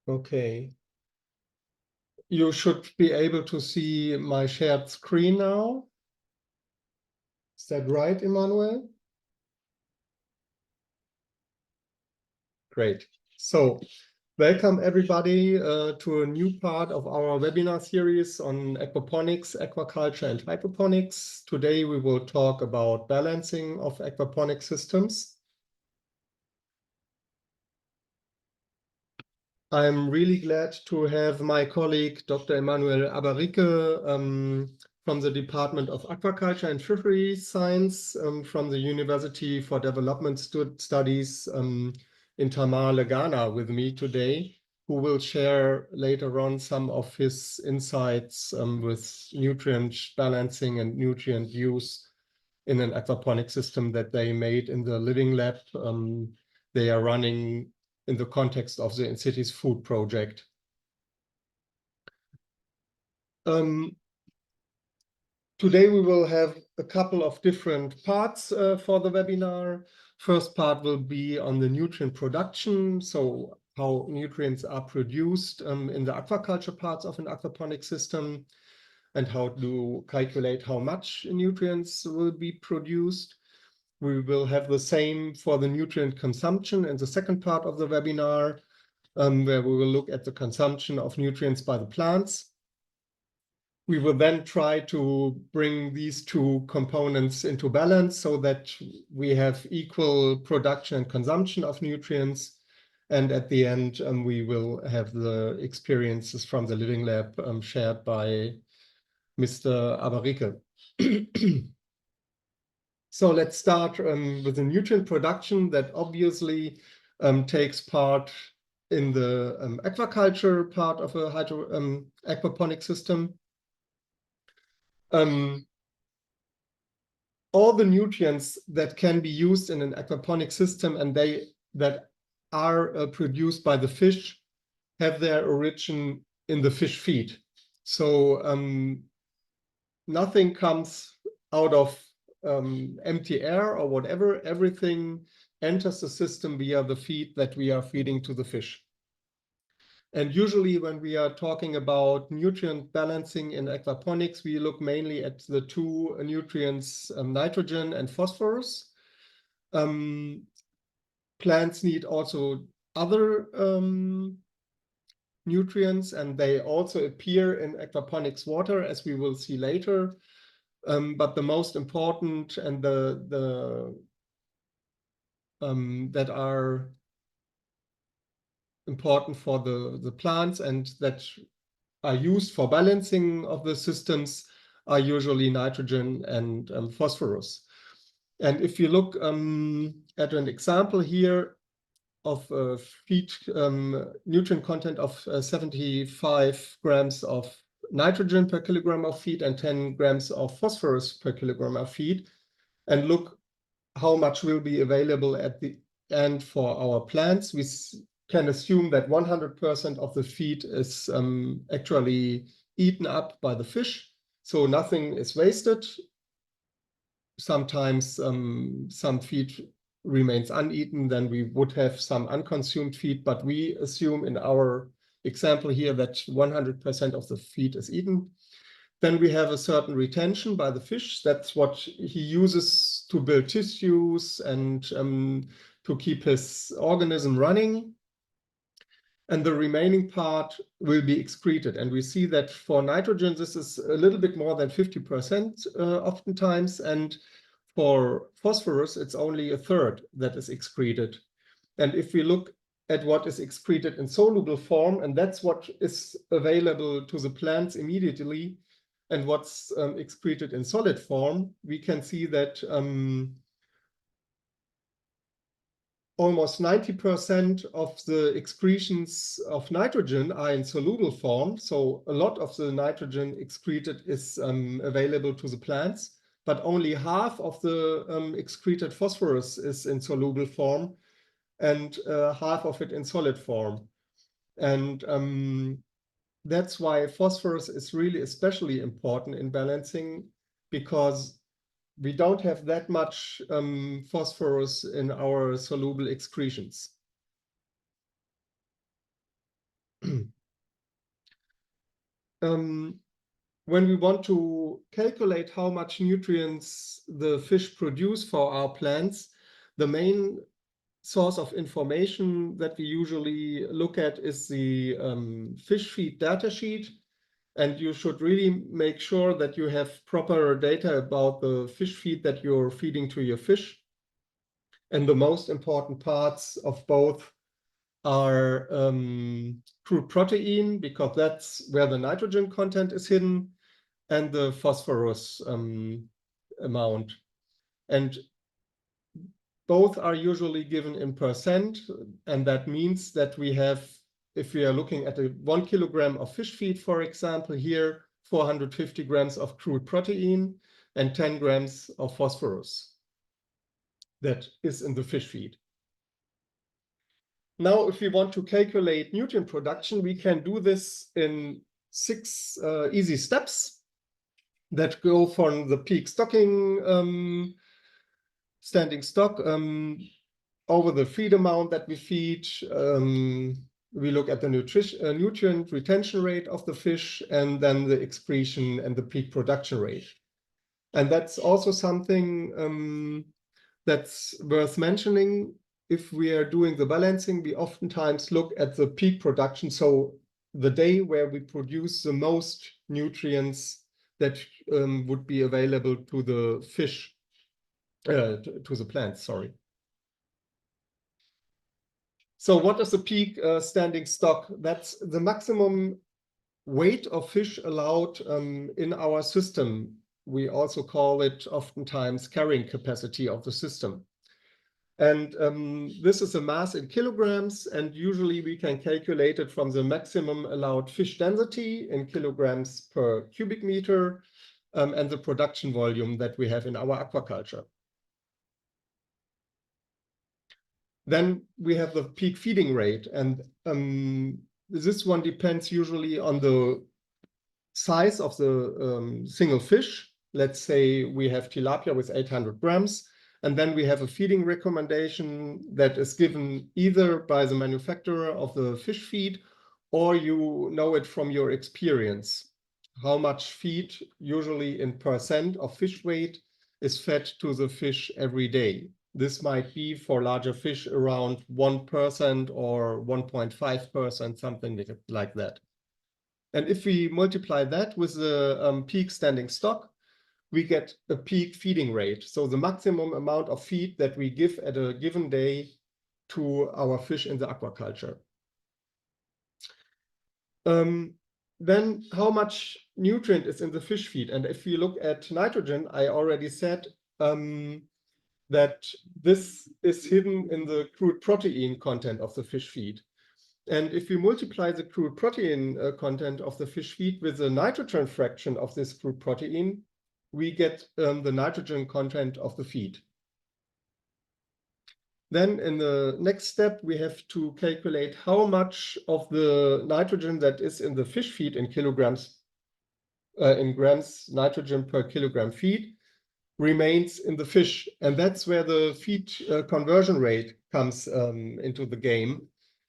Okay. You should be able to see my shared screen now. Is that right, Emmanuel? Great. So, welcome everybody to a new part of our webinar series on aquaponics, aquaculture, and hydroponics. Today we will talk about balancing of aquaponic systems. I'm really glad to have my colleague, Dr. Emmanuel Abarike, from the Department of Aquaculture and Fishery Science from the University for Development Studies in Tamale, Ghana, with me today, who will share later on some of his insights with nutrient balancing and nutrient use in an aquaponic system that they made in the Living Lab. They are running in the context of the InCiTiS-FOOD project. Today we will have a couple of different parts for the webinar. First part will be on the nutrient production, so how nutrients are produced in the aquaculture parts of an aquaponic system, and how to calculate how much nutrients will be produced. We will have the same for the nutrient consumption in the second part of the webinar, where we will look at the consumption of nutrients by the plants. We will then try to bring these two components into balance so that we have equal production and consumption of nutrients. And at the end, we will have the experiences from the Living Lab shared by Mr. Abarike. So let's start with the nutrient production that obviously takes part in the aquaculture part of a aquaponic system. All the nutrients that can be used in an aquaponic system and that are produced by the fish have their origin in the fish feed. So nothing comes out of empty air or whatever. Everything enters the system via the feed that we are feeding to the fish. And usually when we are talking about nutrient balancing in aquaponics, we look mainly at the two nutrients, nitrogen and phosphorus. Plants need also other nutrients, and they also appear in aquaponics water, as we will see later. But the most important and that are important for the plants and that are used for balancing of the systems are usually nitrogen and phosphorus. And if you look at an example here of feed nutrient content of 75 grams of nitrogen per kilogram of feed and 10 grams of phosphorus per kilogram of feed, and look how much will be available at the end for our plants, we can assume that 100% of the feed is actually eaten up by the fish, so nothing is wasted. Sometimes some feed remains uneaten, then we would have some unconsumed feed, but we assume in our example here that 100% of the feed is eaten. Then we have a certain retention by the fish. That's what he uses to build tissues and to keep his organism running. And the remaining part will be excreted. And we see that for nitrogen, this is a little bit more than 50% oftentimes. And for phosphorus, it's only a third that is excreted. And if we look at what is excreted in soluble form, and that's what is available to the plants immediately, and what's excreted in solid form, we can see that almost 90% of the excretions of nitrogen are in soluble form. So a lot of the nitrogen excreted is available to the plants, but only half of the excreted phosphorus is in soluble form and half of it in solid form. And that's why phosphorus is really especially important in balancing, because we don't have that much phosphorus in our soluble excretions. When we want to calculate how much nutrients the fish produce for our plants, the main source of information that we usually look at is the fish feed data sheet. And you should really make sure that you have proper data about the fish feed that you're feeding to your fish. And the most important parts of both are crude protein, because that's where the nitrogen content is hidden, and the phosphorus amount. And both are usually given in percent, and that means that we have, if we are looking at a 1 kilogram of fish feed, for example, here 450 grams of crude protein and 10 grams of phosphorus that is in the fish feed. Now, if we want to calculate nutrient production, we can do this in 6 easy steps that go from the peak stocking, standing stock, over the feed amount that we feed. We look at the nutrient retention rate of the fish, and then the excretion and the peak production rate. And that's also something that's worth mentioning. If we are doing the balancing, we oftentimes look at the peak production, so the day where we produce the most nutrients that would be available to the fish, to the plants, sorry. So what is the peak standing stock? That's the maximum weight of fish allowed in our system. We also call it oftentimes carrying capacity of the system. And this is a mass in kilograms, and usually we can calculate it from the maximum allowed fish density in kilograms per cubic meter, and the production volume that we have in our aquaculture. Then we have the peak feeding rate, and this one depends usually on the size of the single fish. Let's say we have tilapia with 800 grams, and then we have a feeding recommendation that is given either by the manufacturer of the fish feed, or you know it from your experience. How much feed, usually in percent of fish weight, is fed to the fish every day. This might be for larger fish around 1% or 1.5%, something like that. And if we multiply that with the peak standing stock, we get a peak feeding rate. So the maximum amount of feed that we give at a given day to our fish in the aquaculture. Then how much nutrient is in the fish feed? And if you look at nitrogen, I already said that this is hidden in the crude protein content of the fish feed. And if you multiply the crude protein content of the fish feed with the nitrogen fraction of this crude protein, we get the nitrogen content of the feed. Then in the next step, we have to calculate how much of the nitrogen that is in the fish feed in kilograms, in grams nitrogen per kilogram feed, remains in the fish. And that's where the feed conversion rate comes into the game.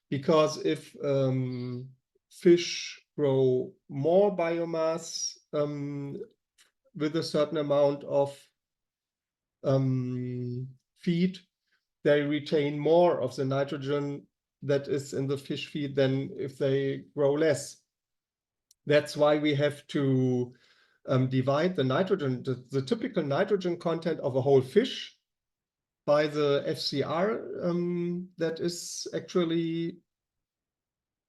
Because if fish grow more biomass with a certain amount of feed, they retain more of the nitrogen that is in the fish feed than if they grow less. That's why we have to divide the nitrogen, the typical nitrogen content of a whole fish, by the FCR that is actually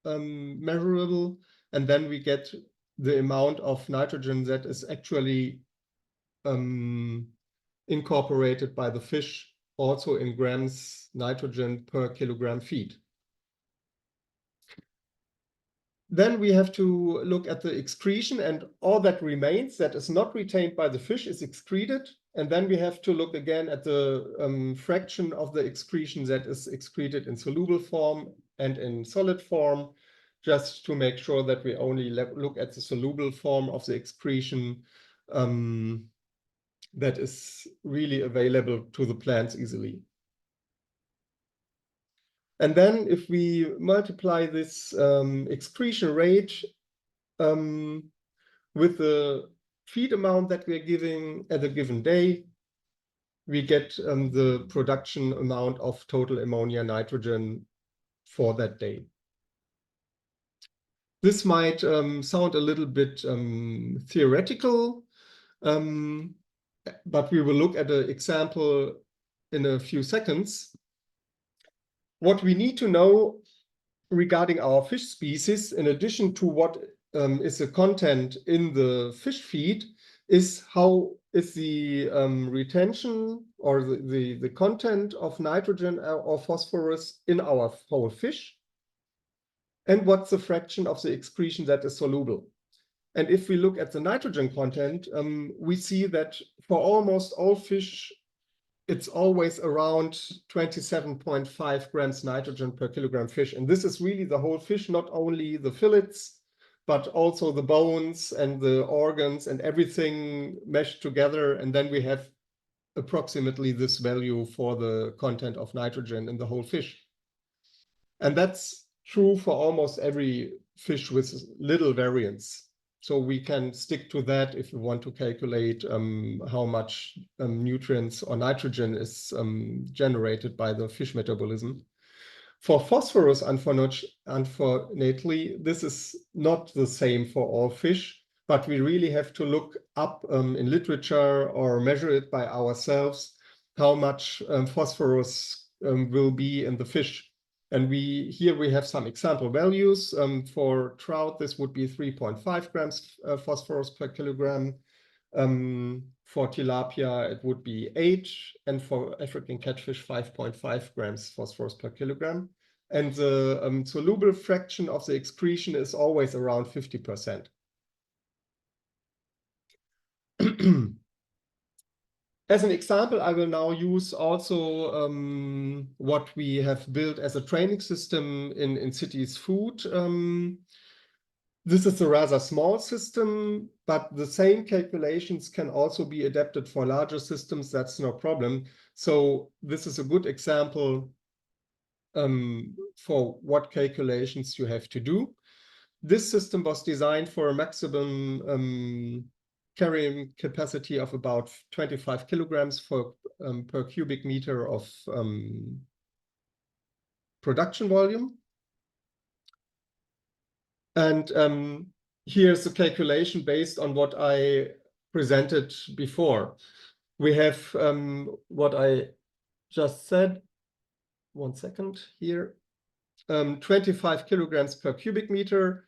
measurable, and then we get the amount of nitrogen that is actually incorporated by the fish, also in grams nitrogen per kilogram feed. Then we have to look at the excretion, and all that remains that is not retained by the fish is excreted. And then we have to look again at the fraction of the excretion that is excreted in soluble form and in solid form, just to make sure that we only look at the soluble form of the excretion that is really available to the plants easily. And then if we multiply this excretion rate with the feed amount that we're giving at a given day, we get the production amount of total ammonia nitrogen for that day. This might sound a little bit theoretical, but we will look at an example in a few seconds. What we need to know regarding our fish species, in addition to what is the content in the fish feed, is how is the retention or the content of nitrogen or phosphorus in our whole fish, and what's the fraction of the excretion that is soluble. And if we look at the nitrogen content, we see that for almost all fish, it's always around 27.5 grams nitrogen per kilogram fish. And this is really the whole fish, not only the fillets, but also the bones and the organs and everything meshed together. And then we have approximately this value for the content of nitrogen in the whole fish. And that's true for almost every fish with little variance. So we can stick to that if we want to calculate how much nutrients or nitrogen is generated by the fish metabolism. For phosphorus, unfortunately, this is not the same for all fish, but we really have to look up in literature or measure it by ourselves how much phosphorus will be in the fish. And here we have some example values. For trout, this would be 3.5 grams phosphorus per kilogram. For tilapia, it would be 8. And for African catfish, 5.5 grams phosphorus per kilogram. And the soluble fraction of the excretion is always around 50%. As an example, I will now use also what we have built as a training system in InCiTiS-FOOD. This is a rather small system, but the same calculations can also be adapted for larger systems. That's no problem. So this is a good example for what calculations you have to do. This system was designed for a maximum carrying capacity of about 25 kilograms per cubic meter of production volume. And here's the calculation based on what I presented before. We have what I just said. 1 second here. 25 kilograms per cubic meter.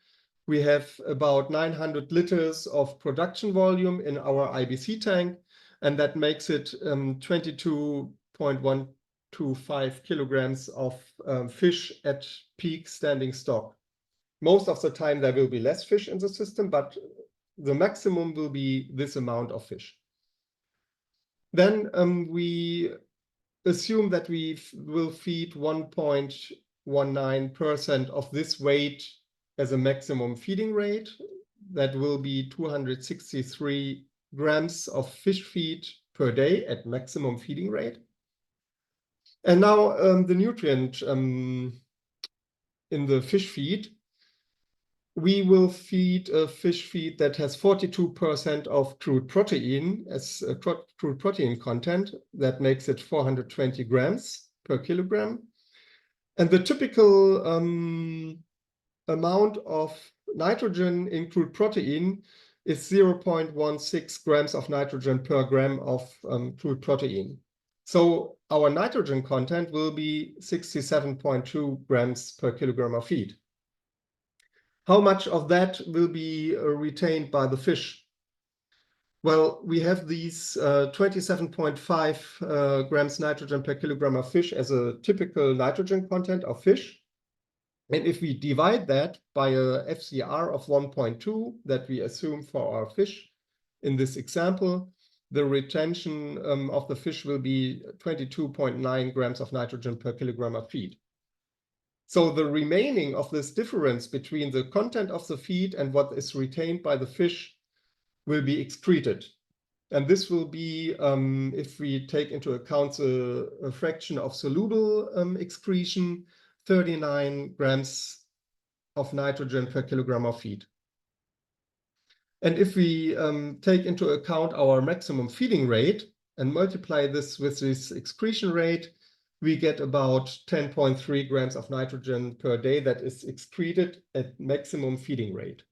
We have about 900 liters of production volume in our IBC tank, and that makes it 22.125 kilograms of fish at peak standing stock. Most of the time there will be less fish in the system, but the maximum will be this amount of fish. Then we assume that we will feed 1.19% of this weight as a maximum feeding rate. That will be 263 grams of fish feed per day at maximum feeding rate. And now the nutrient in the fish feed. We will feed a fish feed that has 42% of crude protein as crude protein content. That makes it 420 grams per kilogram. And the typical amount of nitrogen in crude protein is 0.16 grams of nitrogen per gram of crude protein. So our nitrogen content will be 67.2 grams per kilogram of feed. How much of that will be retained by the fish? Well, we have these 27.5 grams nitrogen per kilogram of fish as a typical nitrogen content of fish. And if we divide that by a FCR of 1.2 that we assume for our fish in this example, the retention of the fish will be 22.9 grams of nitrogen per kilogram of feed. So the remaining of this difference between the content of the feed and what is retained by the fish will be excreted. And this will be, if we take into account a fraction of soluble excretion, 39 grams of nitrogen per kilogram of feed. And if we take into account our maximum feeding rate and multiply this with this excretion rate, we get about 10.3 grams of nitrogen per day that is excreted at maximum feeding rate.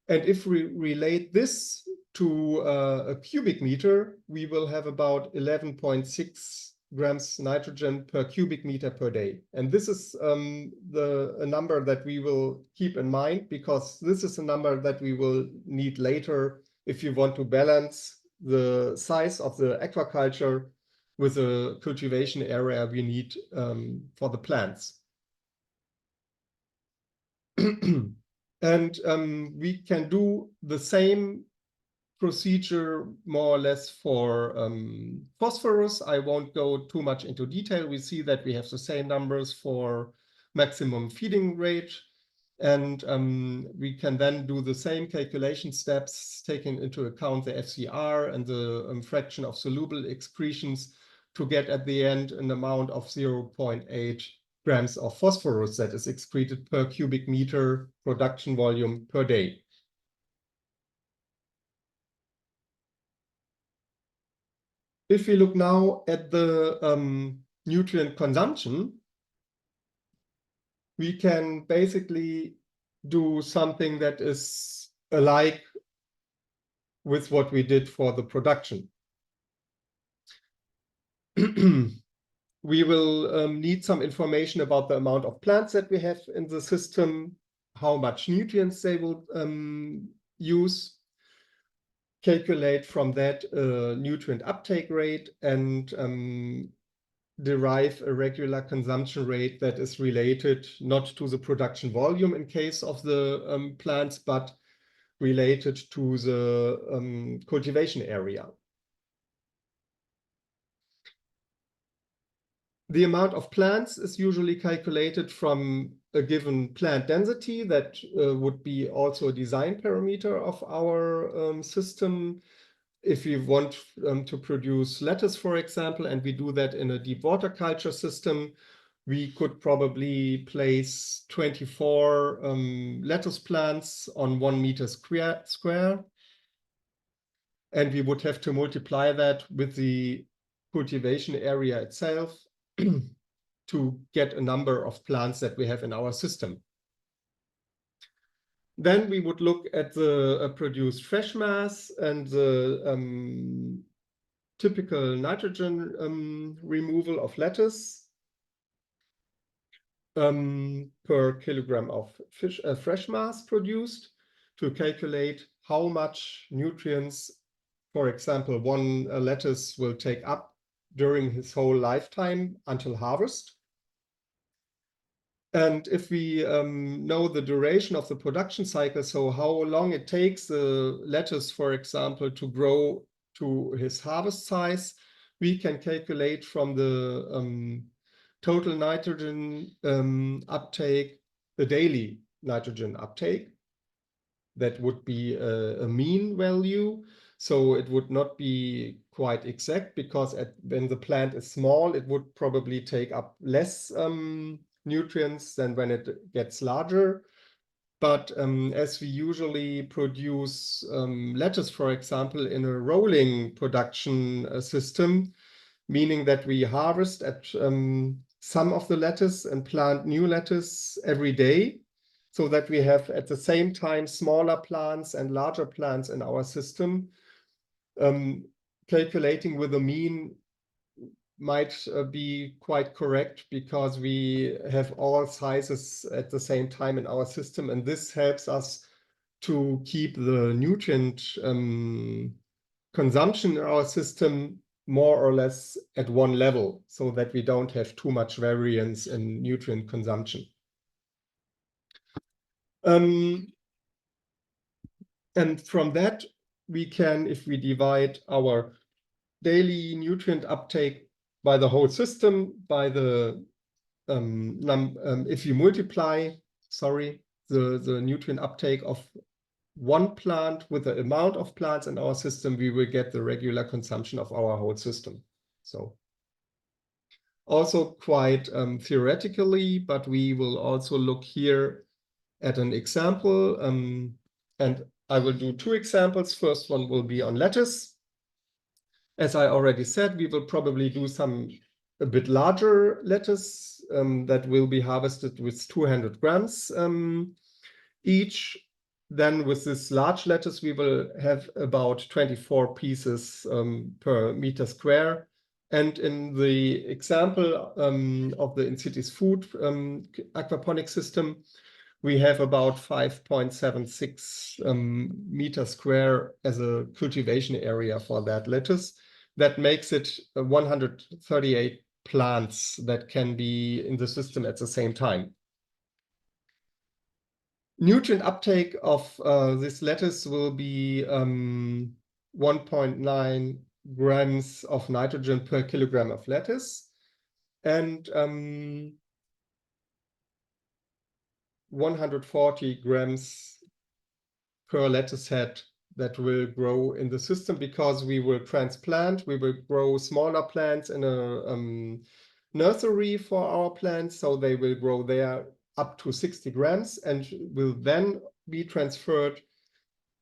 And if we relate this to a cubic meter, we will have about 11.6 grams nitrogen per cubic meter per day. And this is a number that we will keep in mind, because this is a number that we will need later if you want to balance the size of the aquaculture with the cultivation area we need for the plants. And we can do the same procedure more or less for phosphorus. I won't go too much into detail. We see that we have the same numbers for maximum feeding rate. And we can then do the same calculation steps, taking into account the FCR and the fraction of soluble excretions, to get at the end an amount of 0.8 grams of phosphorus that is excreted per cubic meter production volume per day. If we look now at the nutrient consumption, we can basically do something that is alike with what we did for the production. We will need some information about the amount of plants that we have in the system, how much nutrients they will use, calculate from that nutrient uptake rate, and derive a regular consumption rate that is related not to the production volume in case of the plants, but related to the cultivation area. The amount of plants is usually calculated from a given plant density that would be also a design parameter of our system. If we want to produce lettuce, for example, and we do that in a deep water culture system, we could probably place 24 lettuce plants on 1 meter square. And we would have to multiply that with the cultivation area itself to get a number of plants that we have in our system. Then we would look at the produced fresh mass and the typical nitrogen removal of lettuce per kilogram of fresh mass produced, to calculate how much nutrients, for example, one lettuce will take up during his whole lifetime until harvest. And if we know the duration of the production cycle, so how long it takes the lettuce, for example, to grow to his harvest size, we can calculate from the total nitrogen uptake, the daily nitrogen uptake. That would be a mean value. So it would not be quite exact, because when the plant is small, it would probably take up less nutrients than when it gets larger. But as we usually produce lettuce, for example, in a rolling production system, meaning that we harvest at some of the lettuce and plant new lettuce every day, so that we have at the same time smaller plants and larger plants in our system. Calculating with a mean might be quite correct, because we have all sizes at the same time in our system, and this helps us to keep the nutrient consumption in our system more or less at one level, so that we don't have too much variance in nutrient consumption. And from that, we can, if we divide our daily nutrient uptake by the whole system, by the if you multiply, the nutrient uptake of one plant with the amount of plants in our system, we will get the regular consumption of our whole system. So also quite theoretically, but we will also look here at an example. And I will do two examples. First one will be on lettuce. As I already said, we will probably do a bit larger lettuce that will be harvested with 200 grams each. Then with this large lettuce, we will have about 24 pieces per meter square. And in the example of the InCiTiS-FOOD aquaponic system, we have about 5.76 meters square as a cultivation area for that lettuce. That makes it 138 plants that can be in the system at the same time. Nutrient uptake of this lettuce will be 1.9 grams of nitrogen per kilogram of lettuce, and 140 grams per lettuce head that will grow in the system, because we will transplant, we will grow smaller plants in a nursery for our plants, so they will grow there up to 60 grams and will then be transferred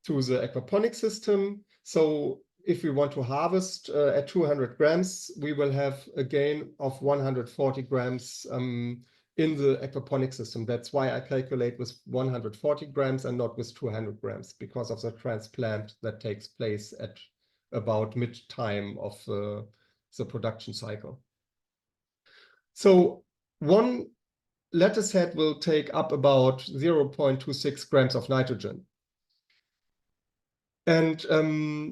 to the aquaponic system. So if we want to harvest at 200 grams, we will have a gain of 140 grams in the aquaponic system. That's why I calculate with 140 grams and not with 200 grams, because of the transplant that takes place at about mid-time of the production cycle. So one lettuce head will take up about 0.26 grams of nitrogen. And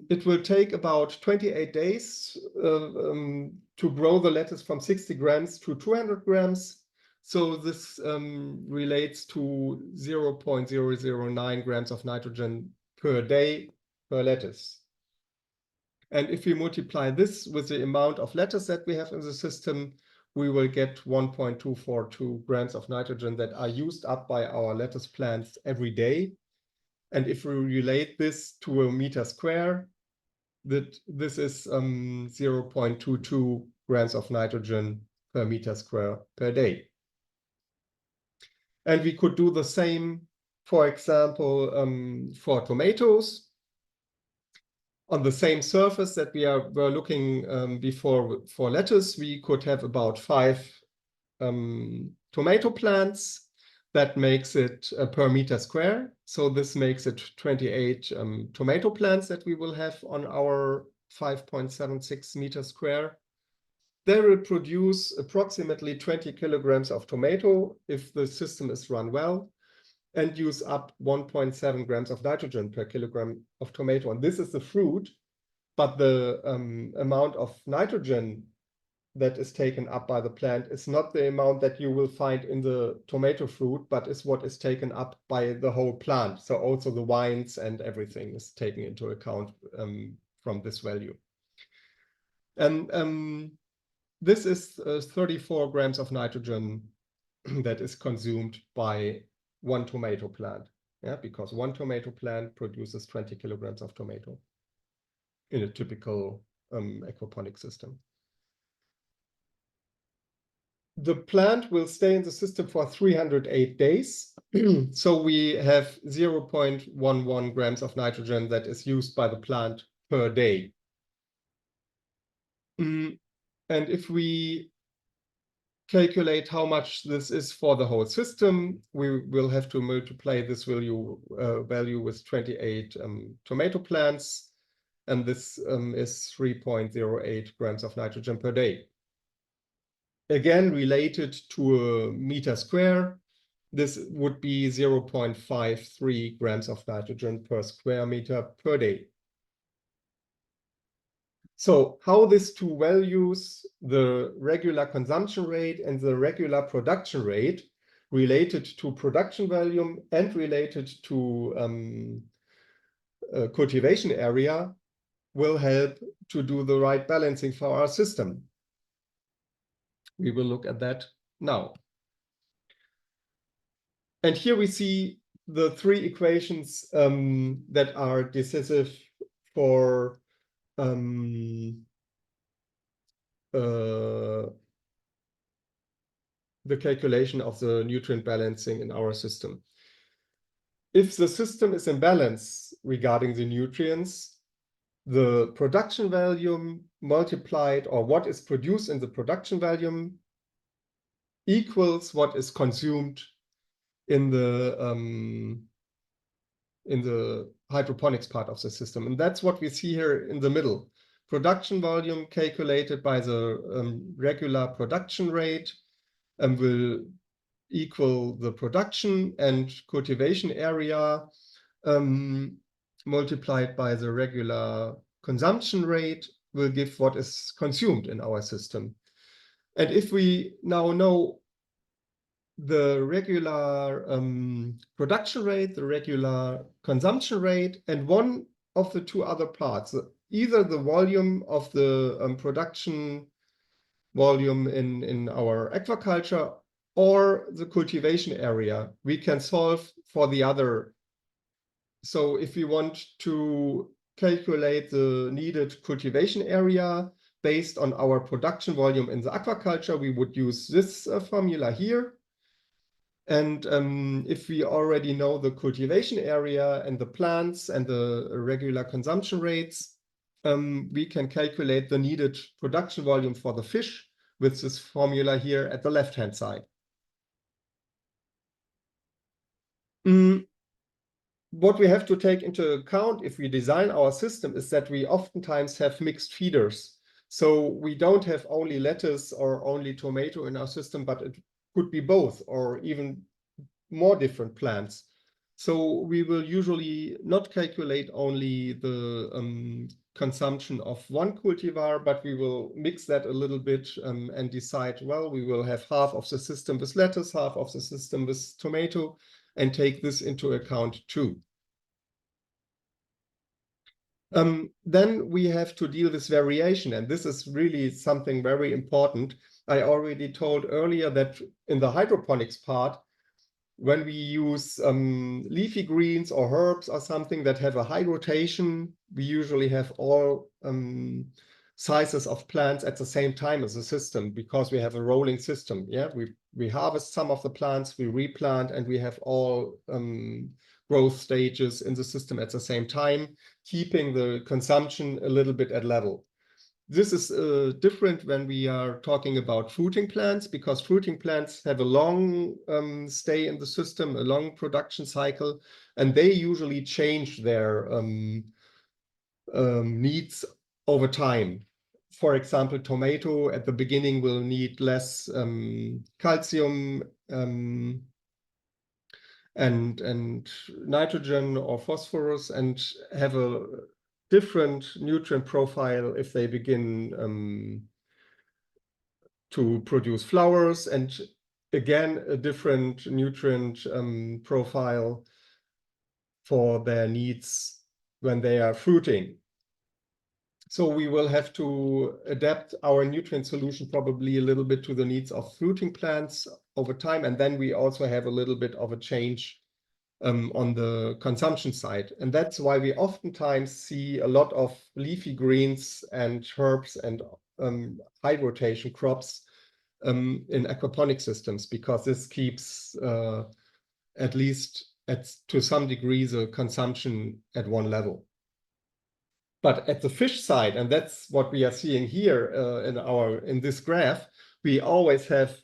it will take about 28 days to grow the lettuce from 60 grams to 200 grams. So this relates to 0.009 grams of nitrogen per day per lettuce. And if we multiply this with the amount of lettuce that we have in the system, we will get 1.242 grams of nitrogen that are used up by our lettuce plants every day. And if we relate this to a meter square, this is 0.22 grams of nitrogen per meter square per day. And we could do the same, for example, for tomatoes. On the same surface that we were looking before for lettuce, we could have about 5 tomato plants. That makes it per meter square. So this makes it 28 tomato plants that we will have on our 5.76 meter square. They will produce approximately 20 kilograms of tomato if the system is run well, and use up 1.7 grams of nitrogen per kilogram of tomato. And this is the fruit, but the amount of nitrogen that is taken up by the plant is not the amount that you will find in the tomato fruit, but is what is taken up by the whole plant. So also the vines and everything is taken into account from this value. And this is 34 grams of nitrogen that is consumed by one tomato plant. Yeah, because one tomato plant produces 20 kilograms of tomato in a typical aquaponic system. The plant will stay in the system for 308 days. So we have 0.11 grams of nitrogen that is used by the plant per day. And if we calculate how much this is for the whole system, we will have to multiply this value with 28 tomato plants. And this is 3.08 grams of nitrogen per day. Again, related to a meter square, this would be 0.53 grams of nitrogen per square meter per day. So how these two values, the regular consumption rate and the regular production rate, related to production volume and related to cultivation area will help to do the right balancing for our system. We will look at that now. And here we see the three equations that are decisive for the calculation of the nutrient balancing in our system. If the system is in balance regarding the nutrients, the production volume multiplied, or what is produced in the production volume, equals what is consumed in the hydroponics part of the system. And that's what we see here in the middle. Production volume calculated by the regular production rate will equal the production, and cultivation area multiplied by the regular consumption rate will give what is consumed in our system. And if we now know the regular production rate, the regular consumption rate, and one of the two other parts, either the volume of the production volume in our aquaculture or the cultivation area, we can solve for the other. So if we want to calculate the needed cultivation area based on our production volume in the aquaculture, we would use this formula here. And if we already know the cultivation area and the plants and the regular consumption rates, we can calculate the needed production volume for the fish with this formula here at the left-hand side. What we have to take into account if we design our system is that we oftentimes have mixed feeders. So we don't have only lettuce or only tomato in our system, but it could be both or even more different plants. So we will usually not calculate only the consumption of one cultivar, but we will mix that a little bit and decide, well, we will have half of the system with lettuce, half of the system with tomato, and take this into account too. Then we have to deal with variation, and this is really something very important. I already told earlier that in the hydroponics part, when we use leafy greens or herbs or something that have a high rotation, we usually have all sizes of plants at the same time as a system, because we have a rolling system. Yeah, we harvest some of the plants, we replant, and we have all growth stages in the system at the same time, keeping the consumption a little bit at level. This is different when we are talking about fruiting plants, because fruiting plants have a long stay in the system, a long production cycle, and they usually change their needs over time. For example, tomato at the beginning will need less calcium and nitrogen or phosphorus, and have a different nutrient profile if they begin to produce flowers, and again a different nutrient profile for their needs when they are fruiting. So we will have to adapt our nutrient solution probably a little bit to the needs of fruiting plants over time, and then we also have a little bit of a change on the consumption side. And that's why we oftentimes see a lot of leafy greens and herbs and high rotation crops in aquaponic systems, because this keeps at least to some degree the consumption at one level. But at the fish side, and that's what we are seeing here in this graph, we always have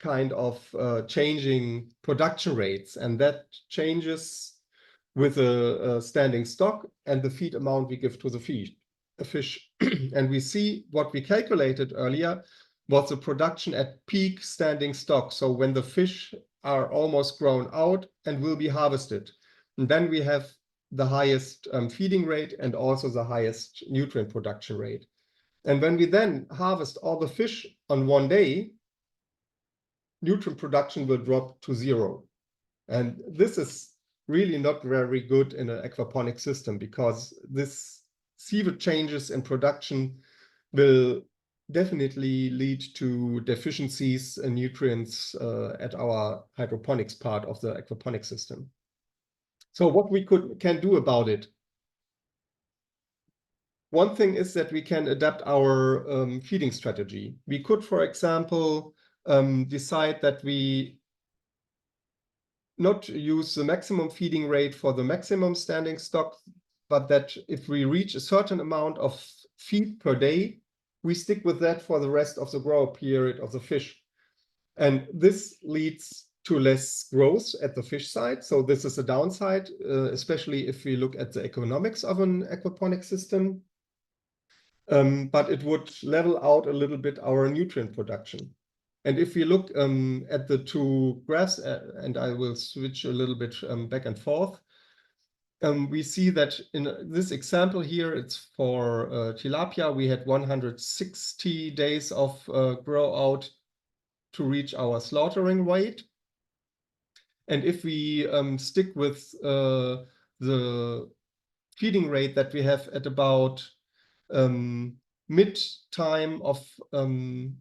kind of changing production rates, and that changes with a standing stock and the feed amount we give to the fish. And we see what we calculated earlier was the production at peak standing stock. So when the fish are almost grown out and will be harvested, and then we have the highest feeding rate and also the highest nutrient production rate. And when we then harvest all the fish on one day, nutrient production will drop to 0. And this is really not very good in an aquaponic system, because this severe changes in production will definitely lead to deficiencies in nutrients at our hydroponics part of the aquaponic system. So what we can do about it? One thing is that we can adapt our feeding strategy. We could, for example, decide that we not use the maximum feeding rate for the maximum standing stock, but that if we reach a certain amount of feed per day, we stick with that for the rest of the grow period of the fish. And this leads to less growth at the fish side. So this is a downside, especially if we look at the economics of an aquaponic system. But it would level out a little bit our nutrient production. And if we look at the two graphs, and I will switch a little bit back and forth, we see that in this example here, it's for tilapia, we had 160 days of grow out to reach our slaughtering weight. And if we stick with the feeding rate that we have at about mid time of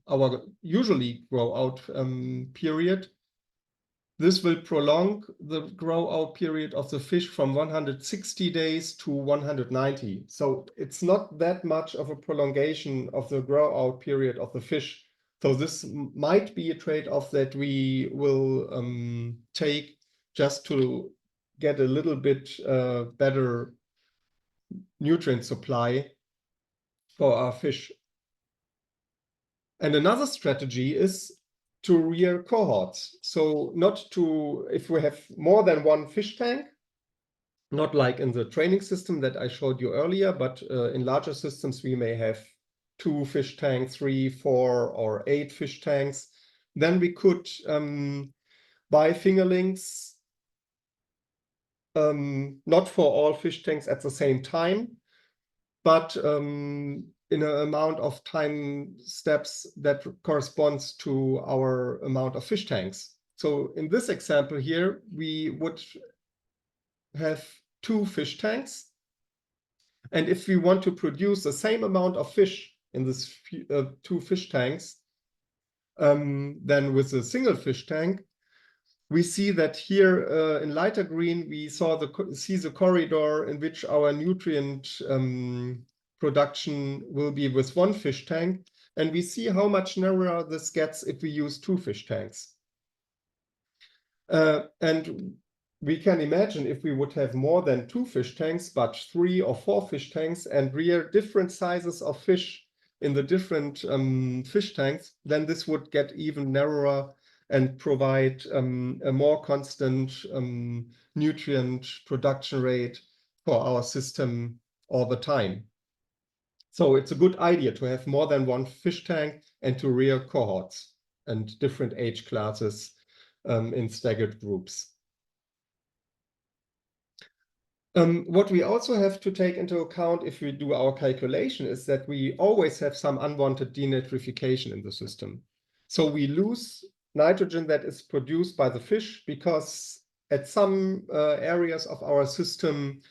our usually grow out period, this will prolong the grow out period of the fish from 160 days to 190. So it's not that much of a prolongation of the grow out period of the fish. So this might be a trade-off that we will take just to get a little bit better nutrient supply for our fish. And another strategy is to rear cohorts. So not to, if we have more than one fish tank, not like in the training system that I showed you earlier, but in larger systems, we may have 2 fish tanks, 3, 4, or 8 fish tanks. Then we could buy fingerlings, not for all fish tanks at the same time, but in an amount of time steps that corresponds to our amount of fish tanks. So in this example here, we would have 2 fish tanks. And if we want to produce the same amount of fish in this 2 fish tanks, then with a single fish tank, we see that here in lighter green, we see the corridor in which our nutrient production will be with 1 fish tank. And we see how much narrower this gets if we use 2 fish tanks. And we can imagine if we would have more than 2 fish tanks, but 3 or 4 fish tanks, and rear different sizes of fish in the different fish tanks, then this would get even narrower and provide a more constant nutrient production rate for our system all the time. So it's a good idea to have more than 1 fish tank and to rear cohorts and different age classes in staggered groups. What we also have to take into account if we do our calculation is that we always have some unwanted denitrification in the system. So we lose nitrogen that is produced by the fish because at some areas of our system,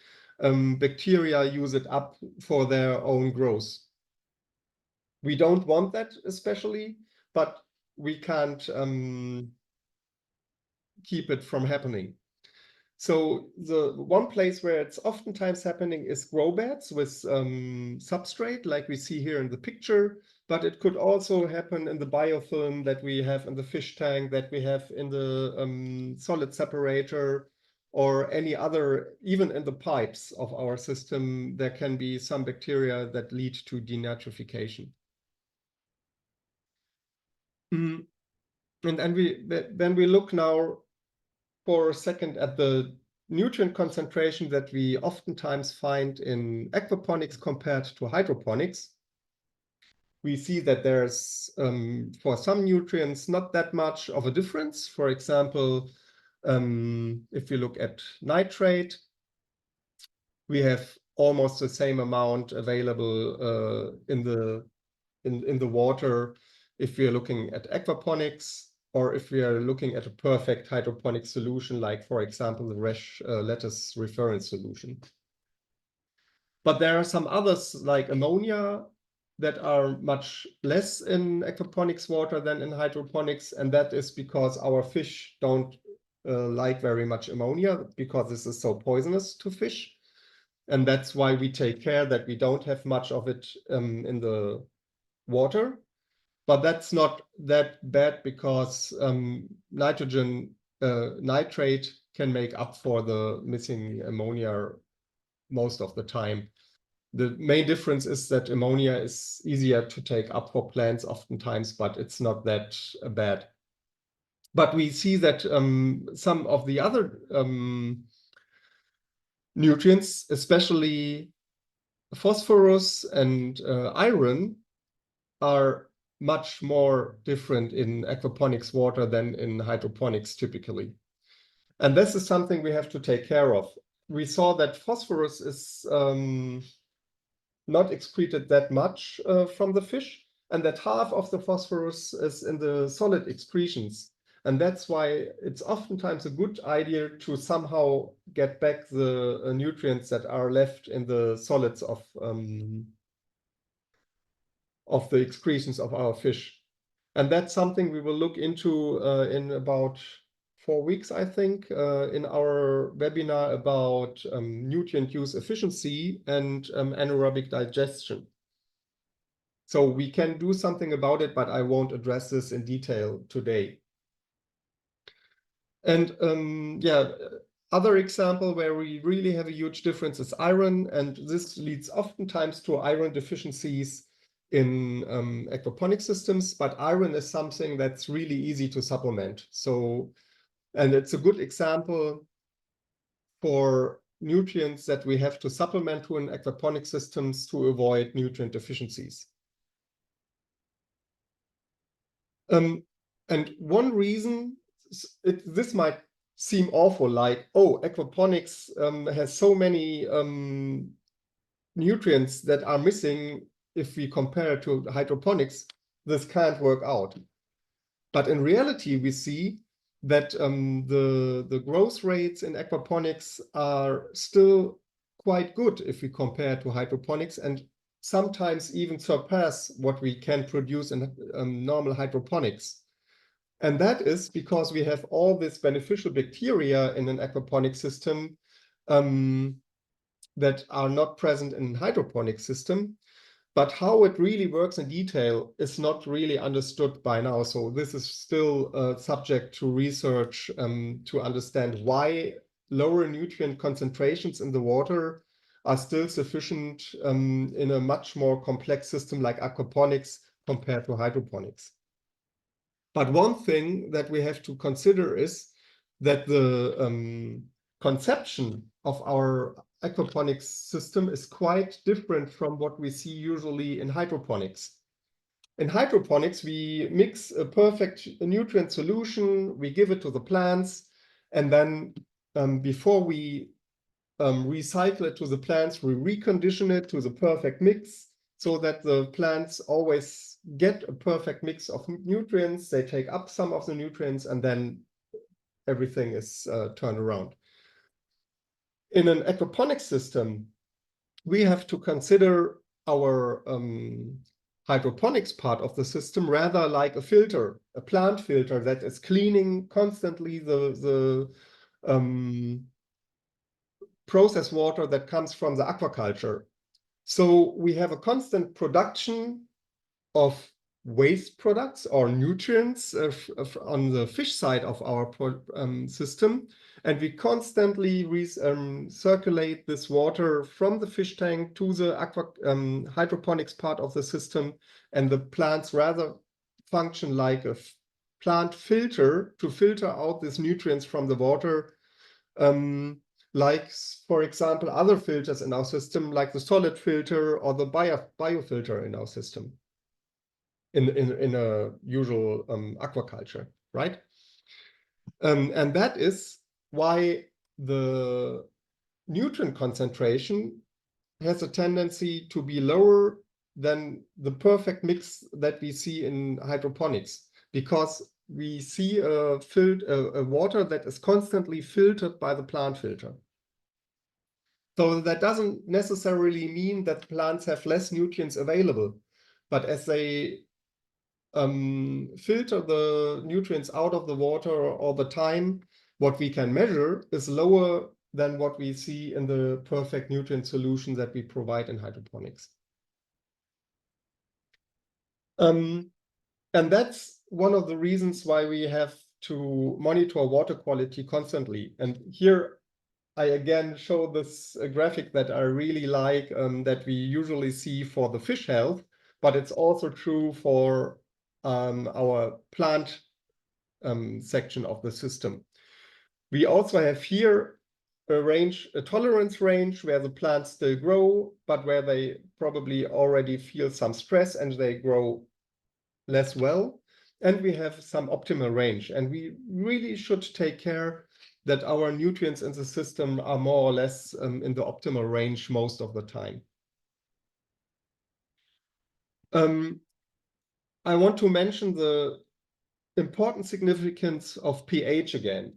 bacteria use it up for their own growth. We don't want that especially, but we can't keep it from happening. So the one place where it's oftentimes happening is grow beds with substrate, like we see here in the picture, but it could also happen in the biofilm that we have in the fish tank, that we have in the solid separator, or any other, even in the pipes of our system, there can be some bacteria that lead to denitrification. And then we look now for a second at the nutrient concentration that we oftentimes find in aquaponics compared to hydroponics. We see that there's, for some nutrients, not that much of a difference. For example, if you look at nitrate, we have almost the same amount available in the water if we are looking at aquaponics. or if we are looking at a perfect hydroponic solution, like, for example, the lettuce reference solution. But there are some others, like ammonia, that are much less in aquaponics water than in hydroponics, and that is because our fish don't like very much ammonia, because this is so poisonous to fish. And that's why we take care that we don't have much of it in the water. But that's not that bad, because nitrogen nitrate can make up for the missing ammonia most of the time. The main difference is that ammonia is easier to take up for plants oftentimes, but it's not that bad. But we see that some of the other nutrients, especially phosphorus and iron, are much more different in aquaponics water than in hydroponics typically. And this is something we have to take care of. We saw that phosphorus is not excreted that much from the fish, and that half of the phosphorus is in the solid excretions. And that's why it's oftentimes a good idea to somehow get back the nutrients that are left in the solids of the excretions of our fish. And that's something we will look into in about 4 weeks, I think, in our webinar about nutrient use efficiency and anaerobic digestion. So we can do something about it, but I won't address this in detail today. And yeah, other example where we really have a huge difference is iron, and this leads oftentimes to iron deficiencies in aquaponic systems, but iron is something that's really easy to supplement. So, and it's a good example for nutrients that we have to supplement to in aquaponic systems to avoid nutrient deficiencies. And one reason, this might seem awful, like, oh, aquaponics has so many nutrients that are missing. If we compare it to hydroponics, this can't work out. But in reality, we see that the growth rates in aquaponics are still quite good if we compare to hydroponics, and sometimes even surpass what we can produce in normal hydroponics. And that is because we have all these beneficial bacteria in an aquaponic system that are not present in a hydroponic system. But how it really works in detail is not really understood by now. So this is still subject to research to understand why lower nutrient concentrations in the water are still sufficient in a much more complex system like aquaponics compared to hydroponics. But one thing that we have to consider is that the conception of our aquaponics system is quite different from what we see usually in hydroponics. In hydroponics, we mix a perfect nutrient solution, we give it to the plants, and then before we recycle it to the plants, we recondition it to the perfect mix so that the plants always get a perfect mix of nutrients. They take up some of the nutrients, and then everything is turned around. In an aquaponics system, we have to consider our hydroponics part of the system rather like a filter, a plant filter that is cleaning constantly the process water that comes from the aquaculture. So we have a constant production of waste products or nutrients on the fish side of our system, and we constantly circulate this water from the fish tank to the hydroponics part of the system, and the plants rather function like a plant filter to filter out these nutrients from the water, like, for example, other filters in our system, like the solid filter or the biofilter in our system. In a usual aquaculture, right? And that is why the nutrient concentration has a tendency to be lower than the perfect mix that we see in hydroponics, because we see a water that is constantly filtered by the plant filter. So that doesn't necessarily mean that plants have less nutrients available, but as they filter the nutrients out of the water all the time, what we can measure is lower than what we see in the perfect nutrient solution that we provide in hydroponics. And that's one of the reasons why we have to monitor water quality constantly. And here I again show this graphic that I really like, that we usually see for the fish health, but it's also true for our plant section of the system. We also have here a tolerance range where the plants still grow, but where they probably already feel some stress and they grow less well. And we have some optimal range, and we really should take care that our nutrients in the system are more or less in the optimal range most of the time. I want to mention the important significance of pH again.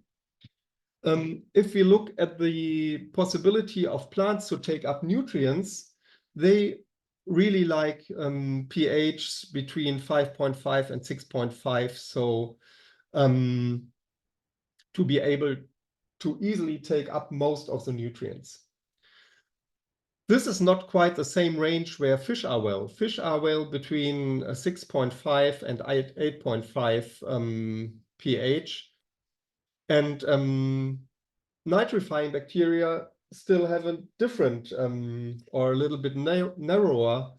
If we look at the possibility of plants to take up nutrients, they really like pH between 5.5 and 6.5. So to be able to easily take up most of the nutrients. This is not quite the same range where fish are well. Fish are well between 6.5 and 8.5 pH. And nitrifying bacteria still have a different or a little bit narrower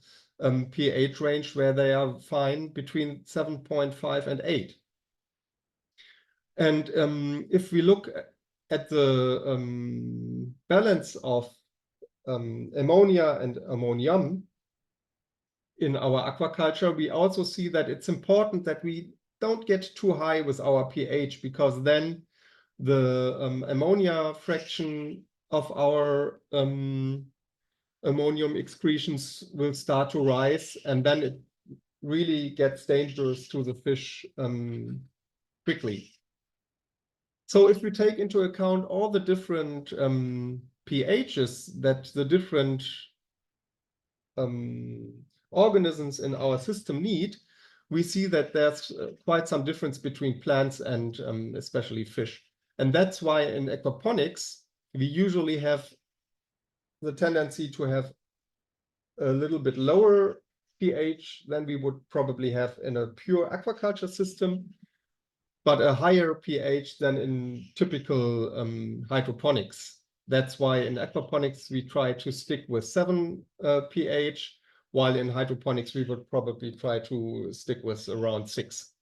pH range where they are fine between 7.5 and 8. And if we look at the balance of ammonia and ammonium in our aquaculture, we also see that it's important that we don't get too high with our pH, because then the ammonia fraction of our ammonium excretions will start to rise, and then it really gets dangerous to the fish quickly. So if we take into account all the different pHs that the different organisms in our system need, we see that there's quite some difference between plants and especially fish. And that's why in aquaponics, we usually have the tendency to have a little bit lower pH than we would probably have in a pure aquaculture system, but a higher pH than in typical hydroponics. That's why in aquaponics, we try to stick with 7 pH, while in hydroponics, we would probably try to stick with around 6.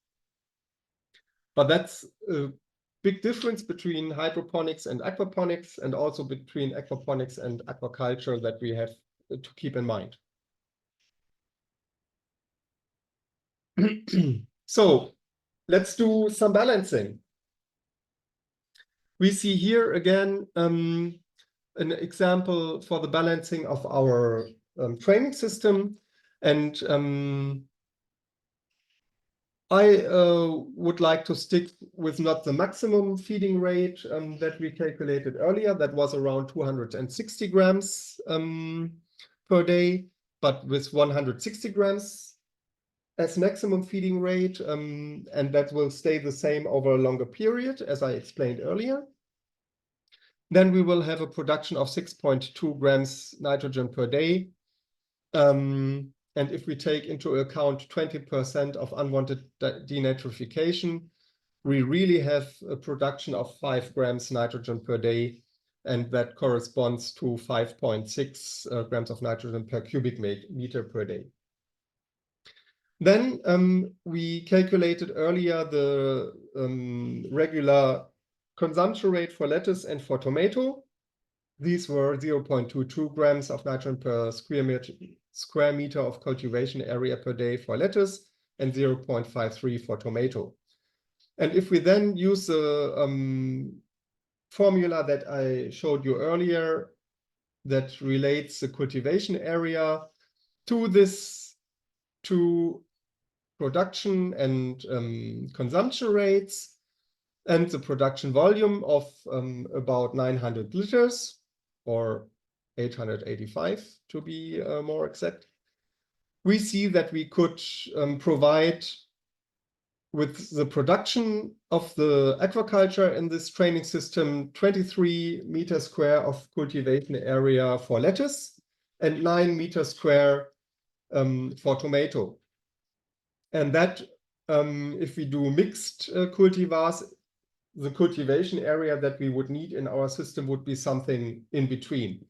But that's a big difference between hydroponics and aquaponics, and also between aquaponics and aquaculture that we have to keep in mind. So let's do some balancing. We see here again an example for the balancing of our training system. And I would like to stick with not the maximum feeding rate that we calculated earlier. That was around 260 grams per day, but with 160 grams as maximum feeding rate, and that will stay the same over a longer period, as I explained earlier. Then we will have a production of 6.2 grams nitrogen per day. And if we take into account 20% of unwanted denitrification, we really have a production of 5 grams nitrogen per day, and that corresponds to 5.6 grams of nitrogen per cubic meter per day. Then we calculated earlier the regular consumption rate for lettuce and for tomato. These were 0.22 grams of nitrogen per square meter of cultivation area per day for lettuce, and 0.53 for tomato. And if we then use the formula that I showed you earlier that relates the cultivation area to this two production and consumption rates, and the production volume of about 900 liters, or 885 to be more exact, we see that we could provide, with the production of the aquaculture in this training system, 23 meters square of cultivation area for lettuce and 9 meters square for tomato. And that, if we do mixed cultivars, the cultivation area that we would need in our system would be something in between.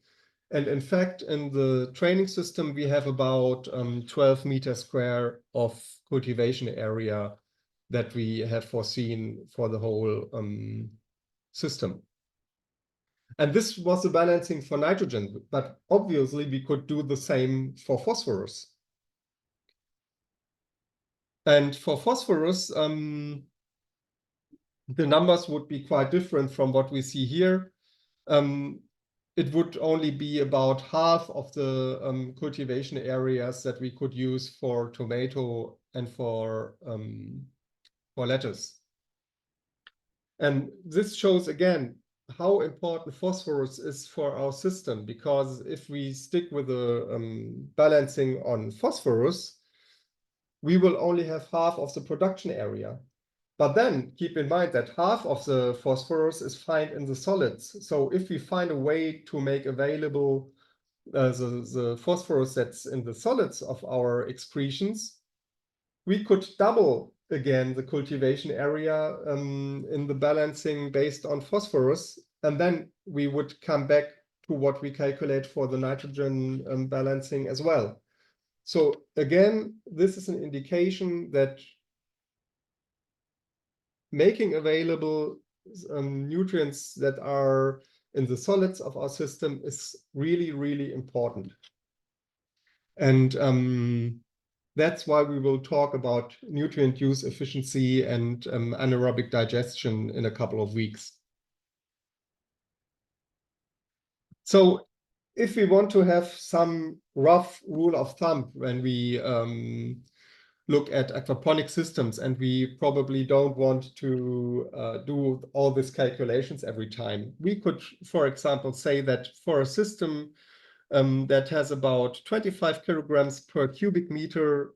And in fact, in the training system, we have about 12 meters square of cultivation area that we have foreseen for the whole system. And this was the balancing for nitrogen, but obviously we could do the same for phosphorus. And for phosphorus, the numbers would be quite different from what we see here. It would only be about half of the cultivation areas that we could use for tomato and for lettuce. And this shows again how important phosphorus is for our system, because if we stick with the balancing on phosphorus, we will only have half of the production area. But then keep in mind that half of the phosphorus is found in the solids. So if we find a way to make available the phosphorus that's in the solids of our excretions, we could double again the cultivation area in the balancing based on phosphorus. And then we would come back to what we calculate for the nitrogen balancing as well. So again, this is an indication that making available nutrients that are in the solids of our system is really, really important. And that's why we will talk about nutrient use efficiency and anaerobic digestion in a couple of weeks. So if we want to have some rough rule of thumb when we look at aquaponic systems, and we probably don't want to do all these calculations every time, we could, for example, say that for a system that has about 25 kilograms per cubic meter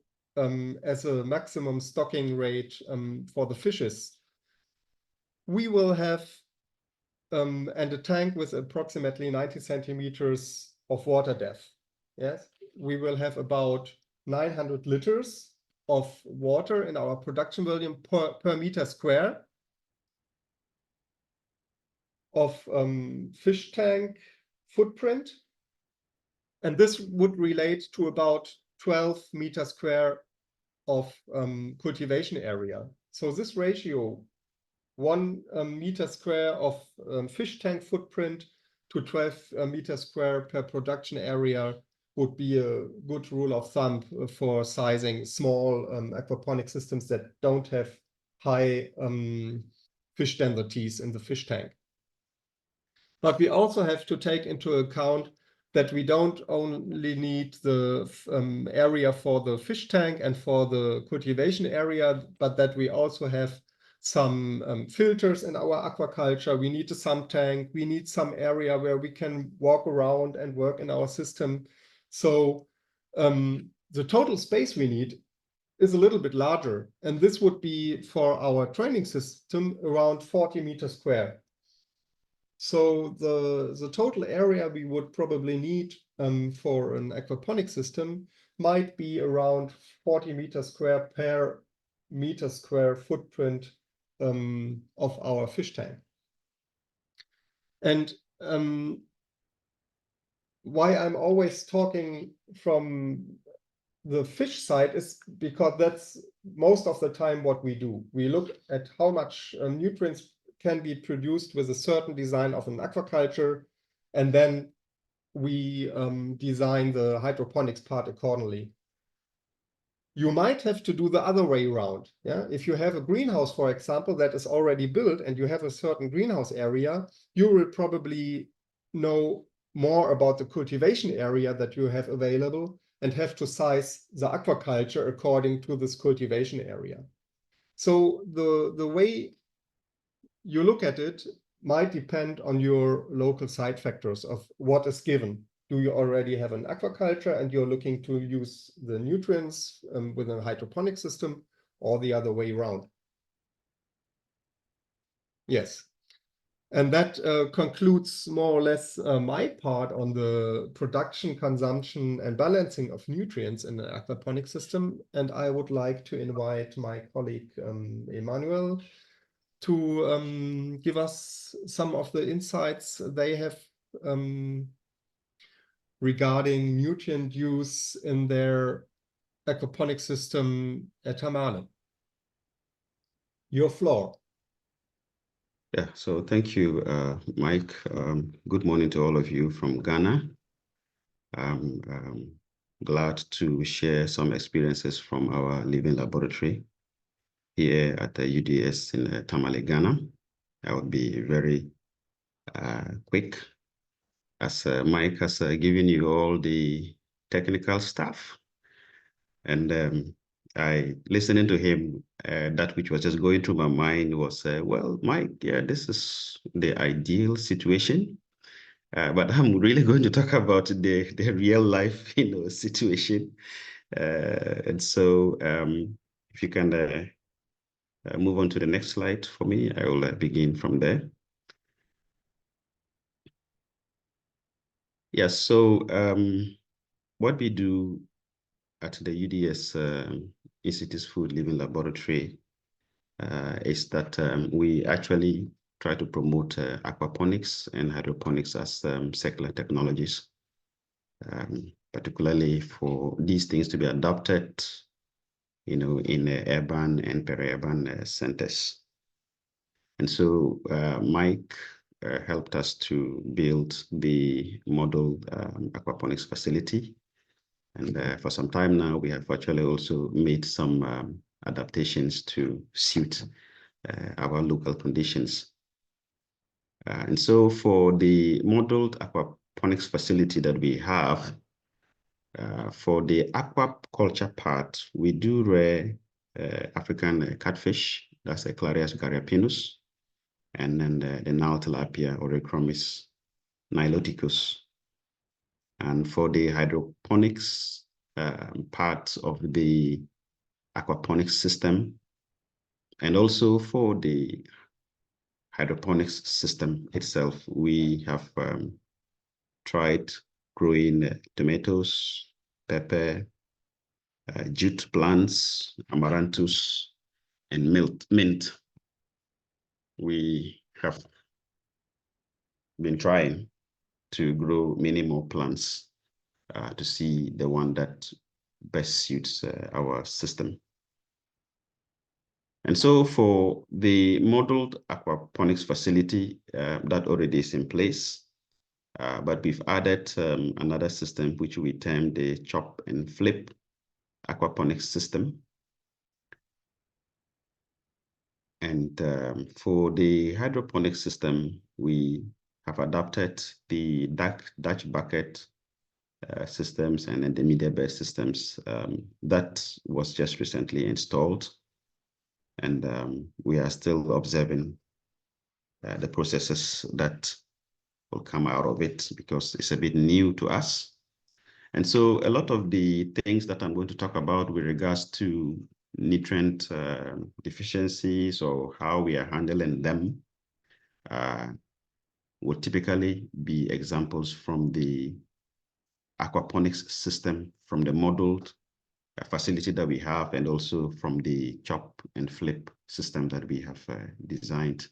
as a maximum stocking rate for the fishes, we will have and a tank with approximately 90 centimeters of water depth. Yes, we will have about 900 liters of water in our production volume per meter square of fish tank footprint. And this would relate to about 12 meters square of cultivation area. So this ratio, 1 meter square of fish tank footprint to 12 meters square per production area, would be a good rule of thumb for sizing small aquaponic systems that don't have high fish densities in the fish tank. But we also have to take into account that we don't only need the area for the fish tank and for the cultivation area, but that we also have some filters in our aquaculture. We need a sump tank. We need some area where we can walk around and work in our system. So the total space we need is a little bit larger. And this would be for our training system around 40 meters square. So the total area we would probably need for an aquaponic system might be around 40 meters square per meter square footprint of our fish tank. And why I'm always talking from the fish side is because that's most of the time what we do. We look at how much nutrients can be produced with a certain design of an aquaculture, and then we design the hydroponics part accordingly. You might have to do the other way around. Yeah? If you have a greenhouse, for example, that is already built and you have a certain greenhouse area, you will probably know more about the cultivation area that you have available and have to size the aquaculture according to this cultivation area. So the way you look at it might depend on your local side factors of what is given. Do you already have an aquaculture and you're looking to use the nutrients within a hydroponic system, or the other way around? Yes. And that concludes more or less my part on the production, consumption, and balancing of nutrients in the aquaponic system. And I would like to invite my colleague Emmanuel to give us some of the insights they have regarding nutrient use in their aquaponic system at Tamale. Your floor. Yeah, so thank you, Mike. Good morning to all of you from Ghana. I'm glad to share some experiences from our living laboratory here at the UDS in Tamale, Ghana. I will be very quick, as Mike has given you all the technical stuff. And listening to him, that which was just going through my mind was, well, Mike, yeah, this is the ideal situation. But I'm really going to talk about the real life, situation. And so if you can move on to the next slide for me, I will begin from there. Yes, so what we do at the UDS InCiTiS-FOOD Living Laboratory is that we actually try to promote aquaponics and hydroponics as secular technologies, particularly for these things to be adopted, in urban and peri-urban centers. And so Mike helped us to build the model aquaponics facility. And for some time now, we have actually also made some adaptations to suit our local conditions. And so for the modeled aquaponics facility that we have, for the aquaculture part, we do rear African catfish, that's a Clarias gariapinus, and then the Nile tilapia, Orechromis niloticus. And for the hydroponics part of the aquaponics system, and also for the hydroponics system itself, we have tried growing tomatoes, pepper, jute plants, amaranthus, and mint. We have been trying to grow many more plants to see the one that best suits our system. And so for the modeled aquaponics facility, that already is in place, but we've added another system which we term the chop and flip aquaponics system. And for the hydroponic system, we have adapted the Dutch bucket systems and then the media bed systems that was just recently installed. And we are still observing the processes that will come out of it because it's a bit new to us. And so a lot of the things that I'm going to talk about with regards to nutrient deficiencies or how we are handling them would typically be examples from the aquaponics system, from the modeled facility that we have, and also from the chop and flip system that we have designed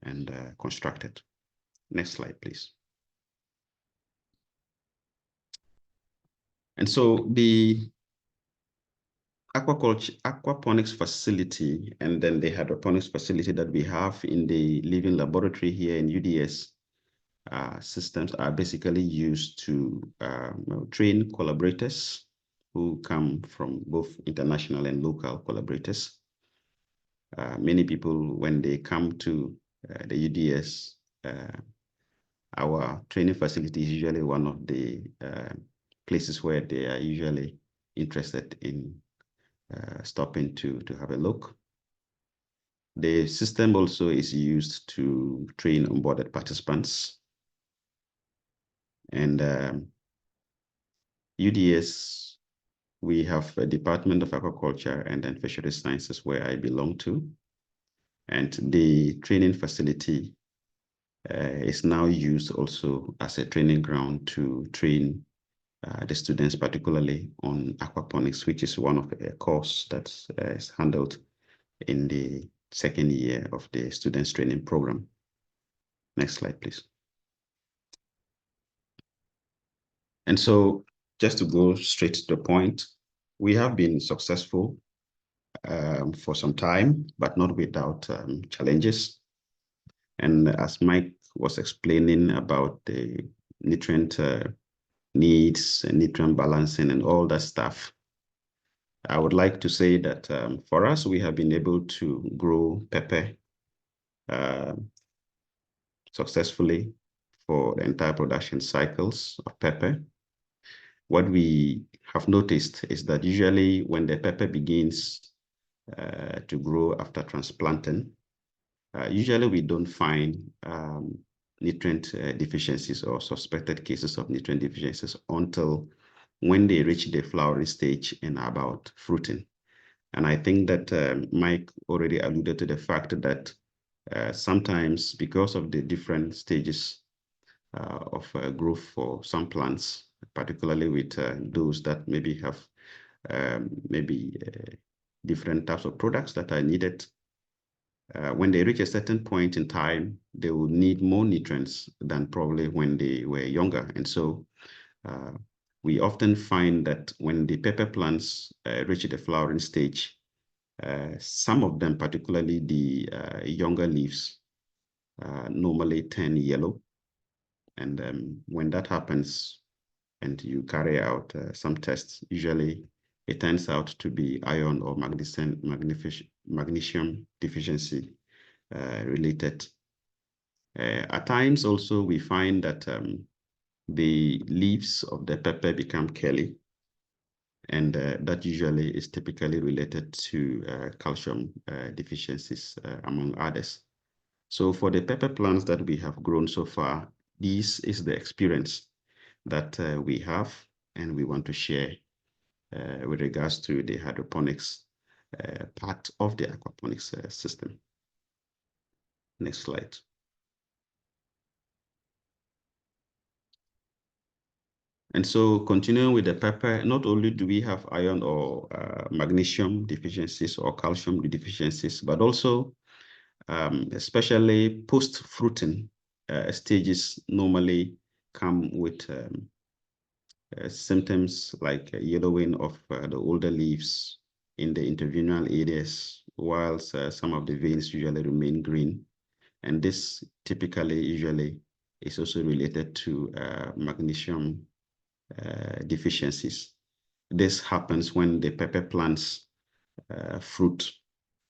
and constructed. Next slide, please. And so the aquaponics facility and then the hydroponics facility that we have in the living laboratory here in UDS systems are basically used to train collaborators who come from both international and local collaborators. Many people, when they come to the UDS, our training facility is usually one of the places where they are usually interested in stopping to have a look. The system also is used to train onboarded participants. And UDS, we have a Department of Aquaculture and then Fisheries Sciences where I belong to. And the training facility is now used also as a training ground to train the students, particularly on aquaponics, which is one of the course that is handled in the second year of the students training program. Next slide, please. And so just to go straight to the point, we have been successful for some time, but not without challenges. And as Mike was explaining about the nutrient needs and nutrient balancing and all that stuff, I would like to say that for us, we have been able to grow pepper successfully for the entire production cycles of pepper. What we have noticed is that usually when the pepper begins to grow after transplanting, usually we don't find nutrient deficiencies or suspected cases of nutrient deficiencies until when they reach the flowering stage and about fruiting. And I think that Mike already alluded to the fact that sometimes because of the different stages of growth for some plants, particularly with those that maybe have different types of products that are needed, when they reach a certain point in time, they will need more nutrients than probably when they were younger. And so we often find that when the pepper plants reach the flowering stage, some of them, particularly the younger leaves, normally turn yellow. And when that happens and you carry out some tests, usually it turns out to be iron or magnesium deficiency related. At times also we find that the leaves of the pepper become curly, and that usually is typically related to calcium deficiencies among others. So for the pepper plants that we have grown so far, this is the experience that we have and we want to share with regards to the hydroponics part of the aquaponics system. Next slide. And so continuing with the pepper, not only do we have iron or magnesium deficiencies or calcium deficiencies, but also especially post-fruiting stages normally come with symptoms like yellowing of the older leaves in the interveinal areas, whilst some of the veins usually remain green. And this typically usually is also related to magnesium deficiencies. This happens when the pepper plants fruit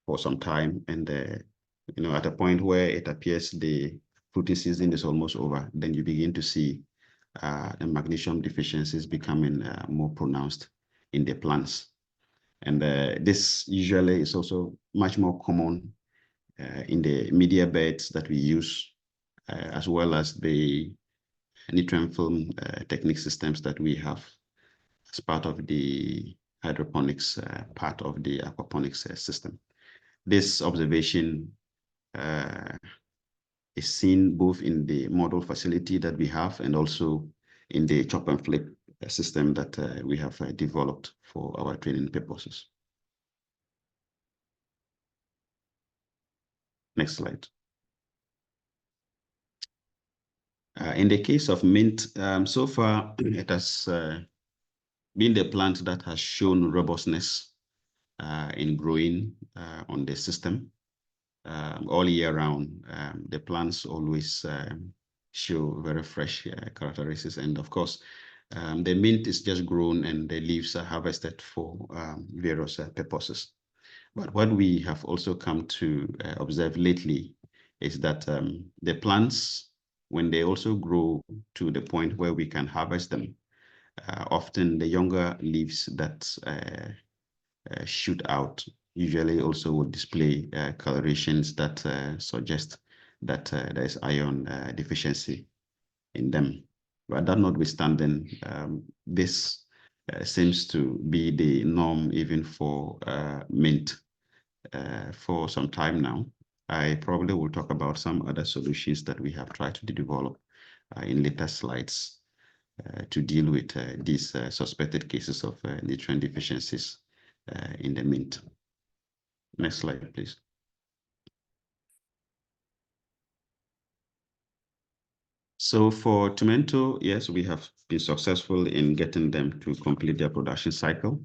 for some time, and at a point where it appears the fruiting season is almost over, then you begin to see the magnesium deficiencies becoming more pronounced in the plants. And this usually is also much more common in the media beds that we use, as well as the nutrient film technique systems that we have as part of the hydroponics part of the aquaponics system. This observation is seen both in the model facility that we have and also in the chop and flip system that we have developed for our training purposes. Next slide. In the case of mint, so far it has been the plant that has shown robustness in growing on the system all year round. The plants always show very fresh characteristics, and of course, the mint is just grown and the leaves are harvested for various purposes. But what we have also come to observe lately is that the plants, when they also grow to the point where we can harvest them, often the younger leaves that shoot out usually also would display colorations that suggest that there is iron deficiency in them. But that notwithstanding, this seems to be the norm even for mint for some time now. I probably will talk about some other solutions that we have tried to develop in later slides to deal with these suspected cases of nutrient deficiencies in the mint. Next slide, please. So for tomato, yes, we have been successful in getting them to complete their production cycle.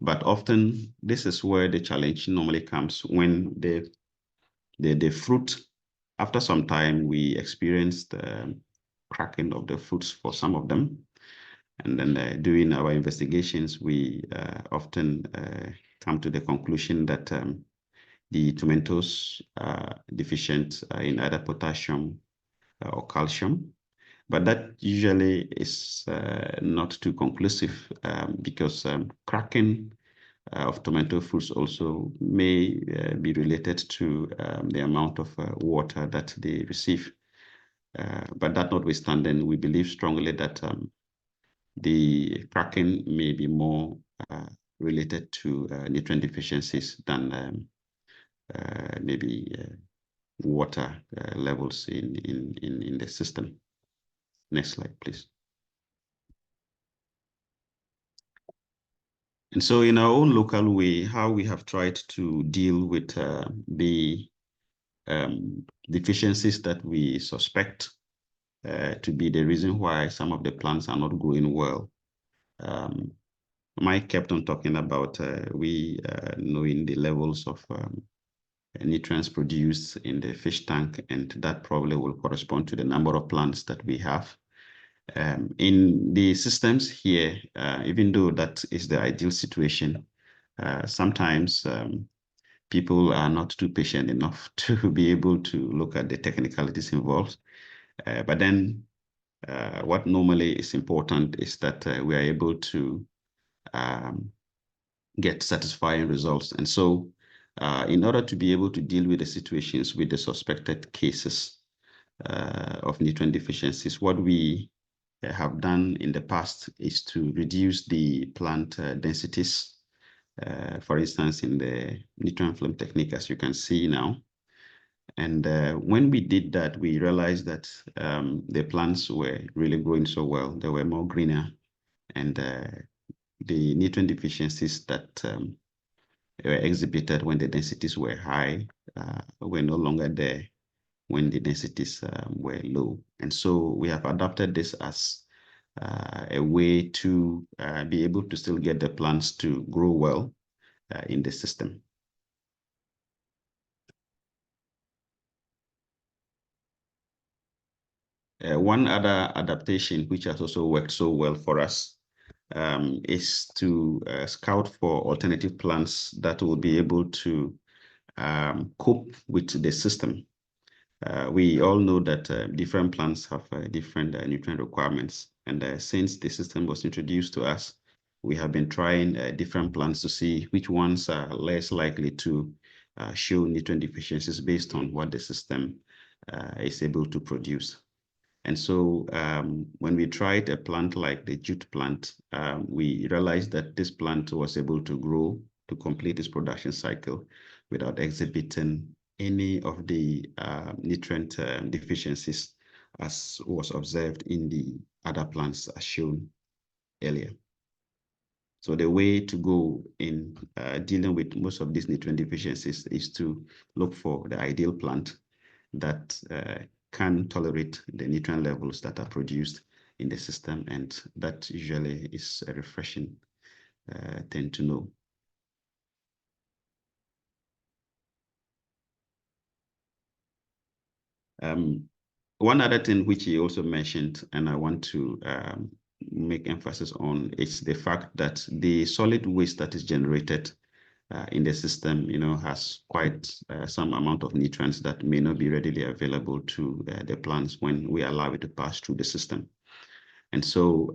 But often this is where the challenge normally comes when the fruit, after some time, we experienced cracking of the fruits for some of them. And then doing our investigations, we often come to the conclusion that the tomatoes are deficient in either potassium or calcium. But that usually is not too conclusive because cracking of tomato fruits also may be related to the amount of water that they receive. But that notwithstanding, we believe strongly that the cracking may be more related to nutrient deficiencies than maybe water levels in the system. Next slide, please. And so in our own local way, how we have tried to deal with the deficiencies that we suspect to be the reason why some of the plants are not growing well. Mike kept on talking about we knowing the levels of nutrients produced in the fish tank, and that probably will correspond to the number of plants that we have. In the systems here, even though that is the ideal situation, sometimes people are not too patient enough to be able to look at the technicalities involved. But then what normally is important is that we are able to get satisfying results. And so in order to be able to deal with the situations with the suspected cases of nutrient deficiencies, what we have done in the past is to reduce the plant densities. For instance, in the nutrient film technique, as you can see now. And when we did that, we realized that the plants were really growing so well. They were more greener, and the nutrient deficiencies that were exhibited when the densities were high were no longer there when the densities were low. And so we have adopted this as a way to be able to still get the plants to grow well in the system. One other adaptation which has also worked so well for us is to scout for alternative plants that will be able to cope with the system. We all know that different plants have different nutrient requirements. And since the system was introduced to us, we have been trying different plants to see which ones are less likely to show nutrient deficiencies based on what the system is able to produce. And so when we tried a plant like the jute plant, we realized that this plant was able to grow to complete its production cycle without exhibiting any of the nutrient deficiencies as was observed in the other plants as shown earlier. So the way to go in dealing with most of these nutrient deficiencies is to look for the ideal plant that can tolerate the nutrient levels that are produced in the system, and that usually is a refreshing thing to know. One other thing which he also mentioned, and I want to make emphasis on, is the fact that the solid waste that is generated in the system, has quite some amount of nutrients that may not be readily available to the plants when we allow it to pass through the system. And so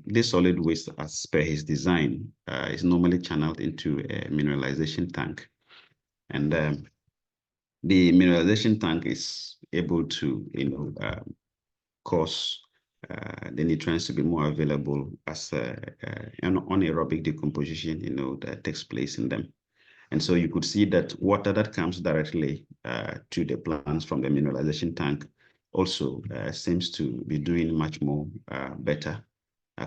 this solid waste, as per his design, is normally channeled into a mineralization tank. And the mineralization tank is able to, cause the nutrients to be more available as anaerobic decomposition, that takes place in them. And so you could see that water that comes directly to the plants from the mineralization tank also seems to be doing much more better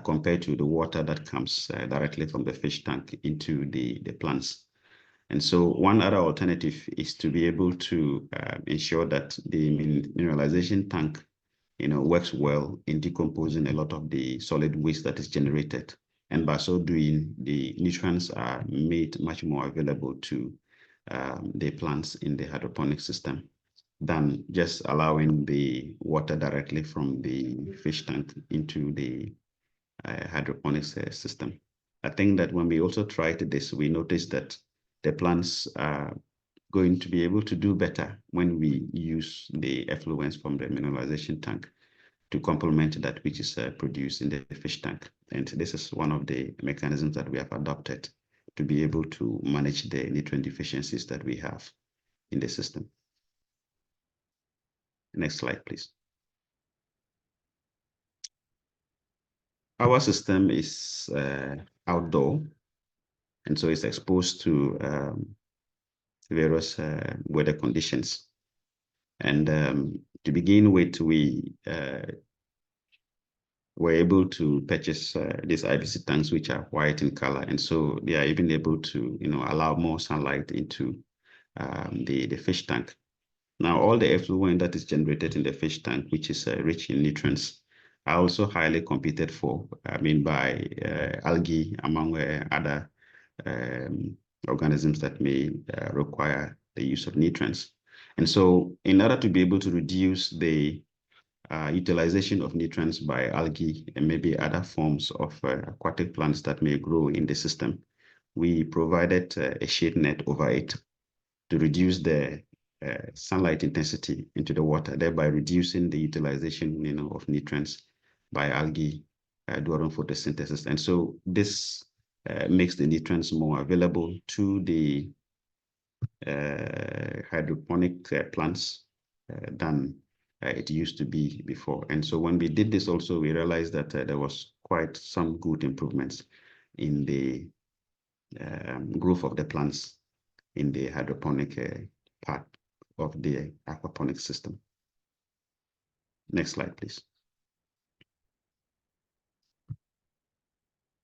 compared to the water that comes directly from the fish tank into the plants. And so one other alternative is to be able to ensure that the mineralization tank works well in decomposing a lot of the solid waste that is generated. And by so doing, the nutrients are made much more available to the plants in the hydroponic system than just allowing the water directly from the fish tank into the hydroponics system. I think that when we also tried this, we noticed that the plants are going to be able to do better when we use the effluents from the mineralization tank to complement that which is produced in the fish tank. And this is one of the mechanisms that we have adopted to be able to manage the nutrient deficiencies that we have in the system. Next slide, please. Our system is outdoor, and so it's exposed to various weather conditions. And to begin with, we were able to purchase these IBC tanks, which are white in color. And so they are even able to, allow more sunlight into the fish tank. Now, all the effluent that is generated in the fish tank, which is rich in nutrients, are also highly competed for, by algae, among other organisms that may require the use of nutrients. And so in order to be able to reduce the utilization of nutrients by algae and maybe other forms of aquatic plants that may grow in the system, we provided a shade net over it to reduce the sunlight intensity into the water, thereby reducing the utilization of nutrients by algae during photosynthesis. And so this makes the nutrients more available to the hydroponic plants than it used to be before. And so when we did this also, we realized that there was quite some good improvements in the growth of the plants in the hydroponic part of the aquaponic system. Next slide, please.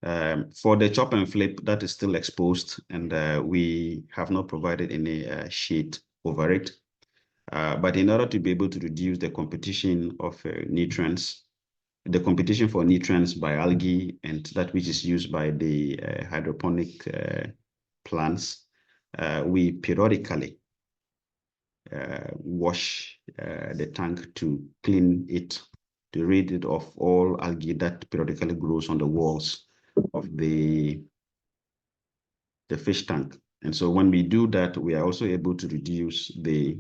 For the chop and flip, that is still exposed, and we have not provided any shade over it. But in order to be able to reduce the competition of nutrients, the competition for nutrients by algae and that which is used by the hydroponic plants, we periodically wash the tank to clean it, to rid it of all algae that periodically grows on the walls of the fish tank. And so when we do that, we are also able to reduce the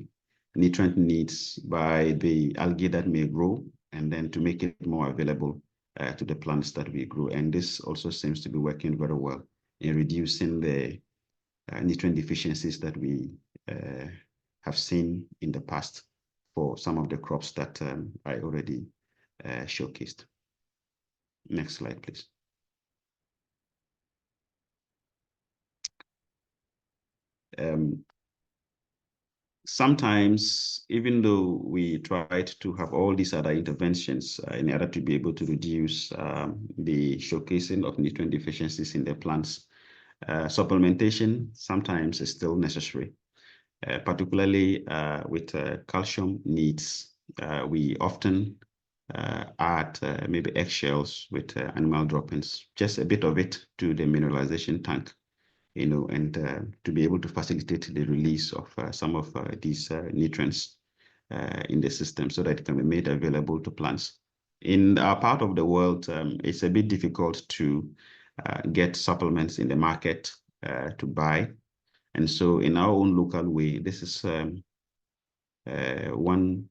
nutrient needs by the algae that may grow, and then to make it more available to the plants that we grow. And this also seems to be working very well in reducing the nutrient deficiencies that we have seen in the past for some of the crops that I already showcased. Next slide, please. Sometimes, even though we tried to have all these other interventions in order to be able to reduce the showcasing of nutrient deficiencies in the plants, supplementation sometimes is still necessary, particularly with calcium needs. We often add maybe eggshells with animal droppings, just a bit of it to the mineralization tank, and to be able to facilitate the release of some of these nutrients in the system so that it can be made available to plants. In our part of the world, it's a bit difficult to get supplements in the market to buy. And so in our own local way, this is one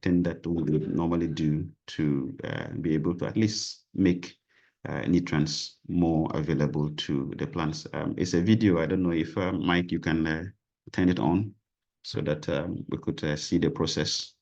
thing that we would normally do to be able to at least make nutrients more available to the plants. It's a video. I don't know if Mike, you can turn it on so that we could see the process.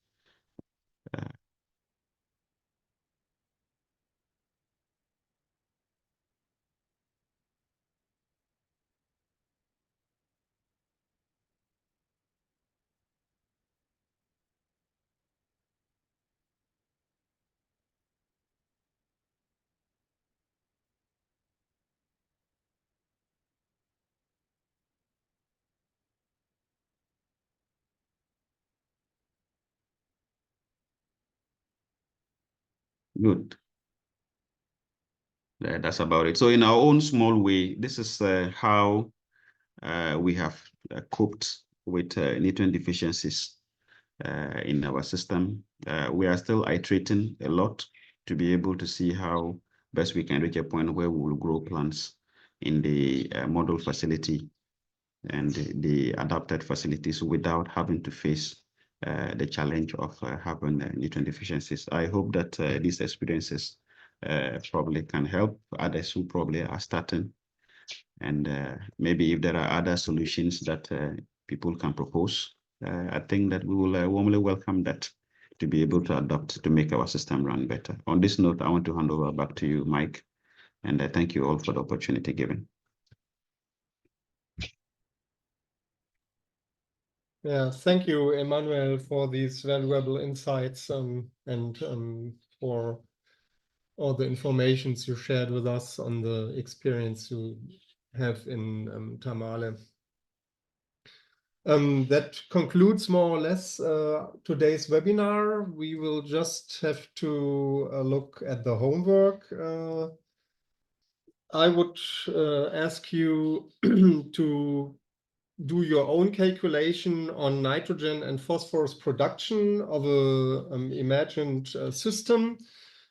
Good. That's about it. So in our own small way, this is how we have coped with nutrient deficiencies in our system. We are still iterating a lot to be able to see how best we can reach a point where we will grow plants in the model facility and the adapted facilities without having to face the challenge of having nutrient deficiencies. I hope that these experiences probably can help others who probably are starting. And maybe if there are other solutions that people can propose, I think that we will warmly welcome that to be able to adopt to make our system run better. On this note, I want to hand over back to you, Mike, and thank you all for the opportunity given. Yeah, thank you, Emmanuel, for these valuable insights and for all the informations you shared with us on the experience you have in Tamale. That concludes more or less today's webinar. We will just have to look at the homework. I would ask you to do your own calculation on nitrogen and phosphorus production of a imagined system.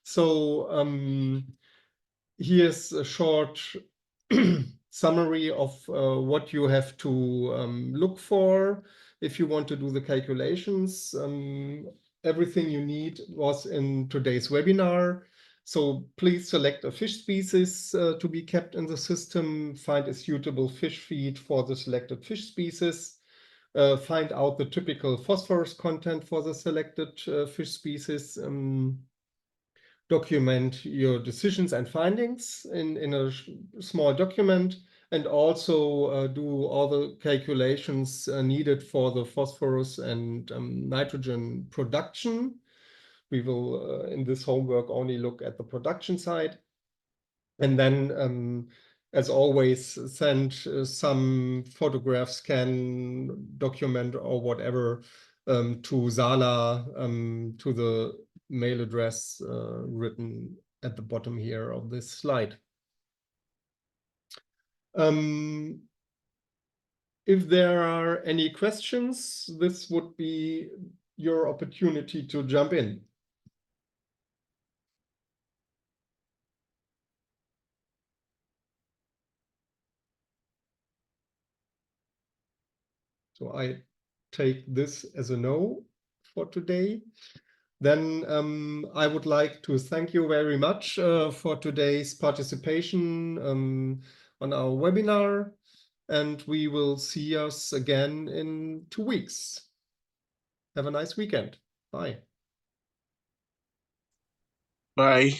So here's a short summary of what you have to look for if you want to do the calculations. Everything you need was in today's webinar. So please select a fish species to be kept in the system, find a suitable fish feed for the selected fish species, find out the typical phosphorus content for the selected fish species, document your decisions and findings in a small document, and also do all the calculations needed for the phosphorus and nitrogen production. We will, in this homework, only look at the production side. And then, as always, send some photograph, scan, document, or whatever to Sala, to the mail address written at the bottom here of this slide. If there are any questions, this would be your opportunity to jump in. So I take this as a no for today. Then I would like to thank you very much for today's participation on our webinar, and we will see us again in 2 weeks. Have a nice weekend. Bye. Bye.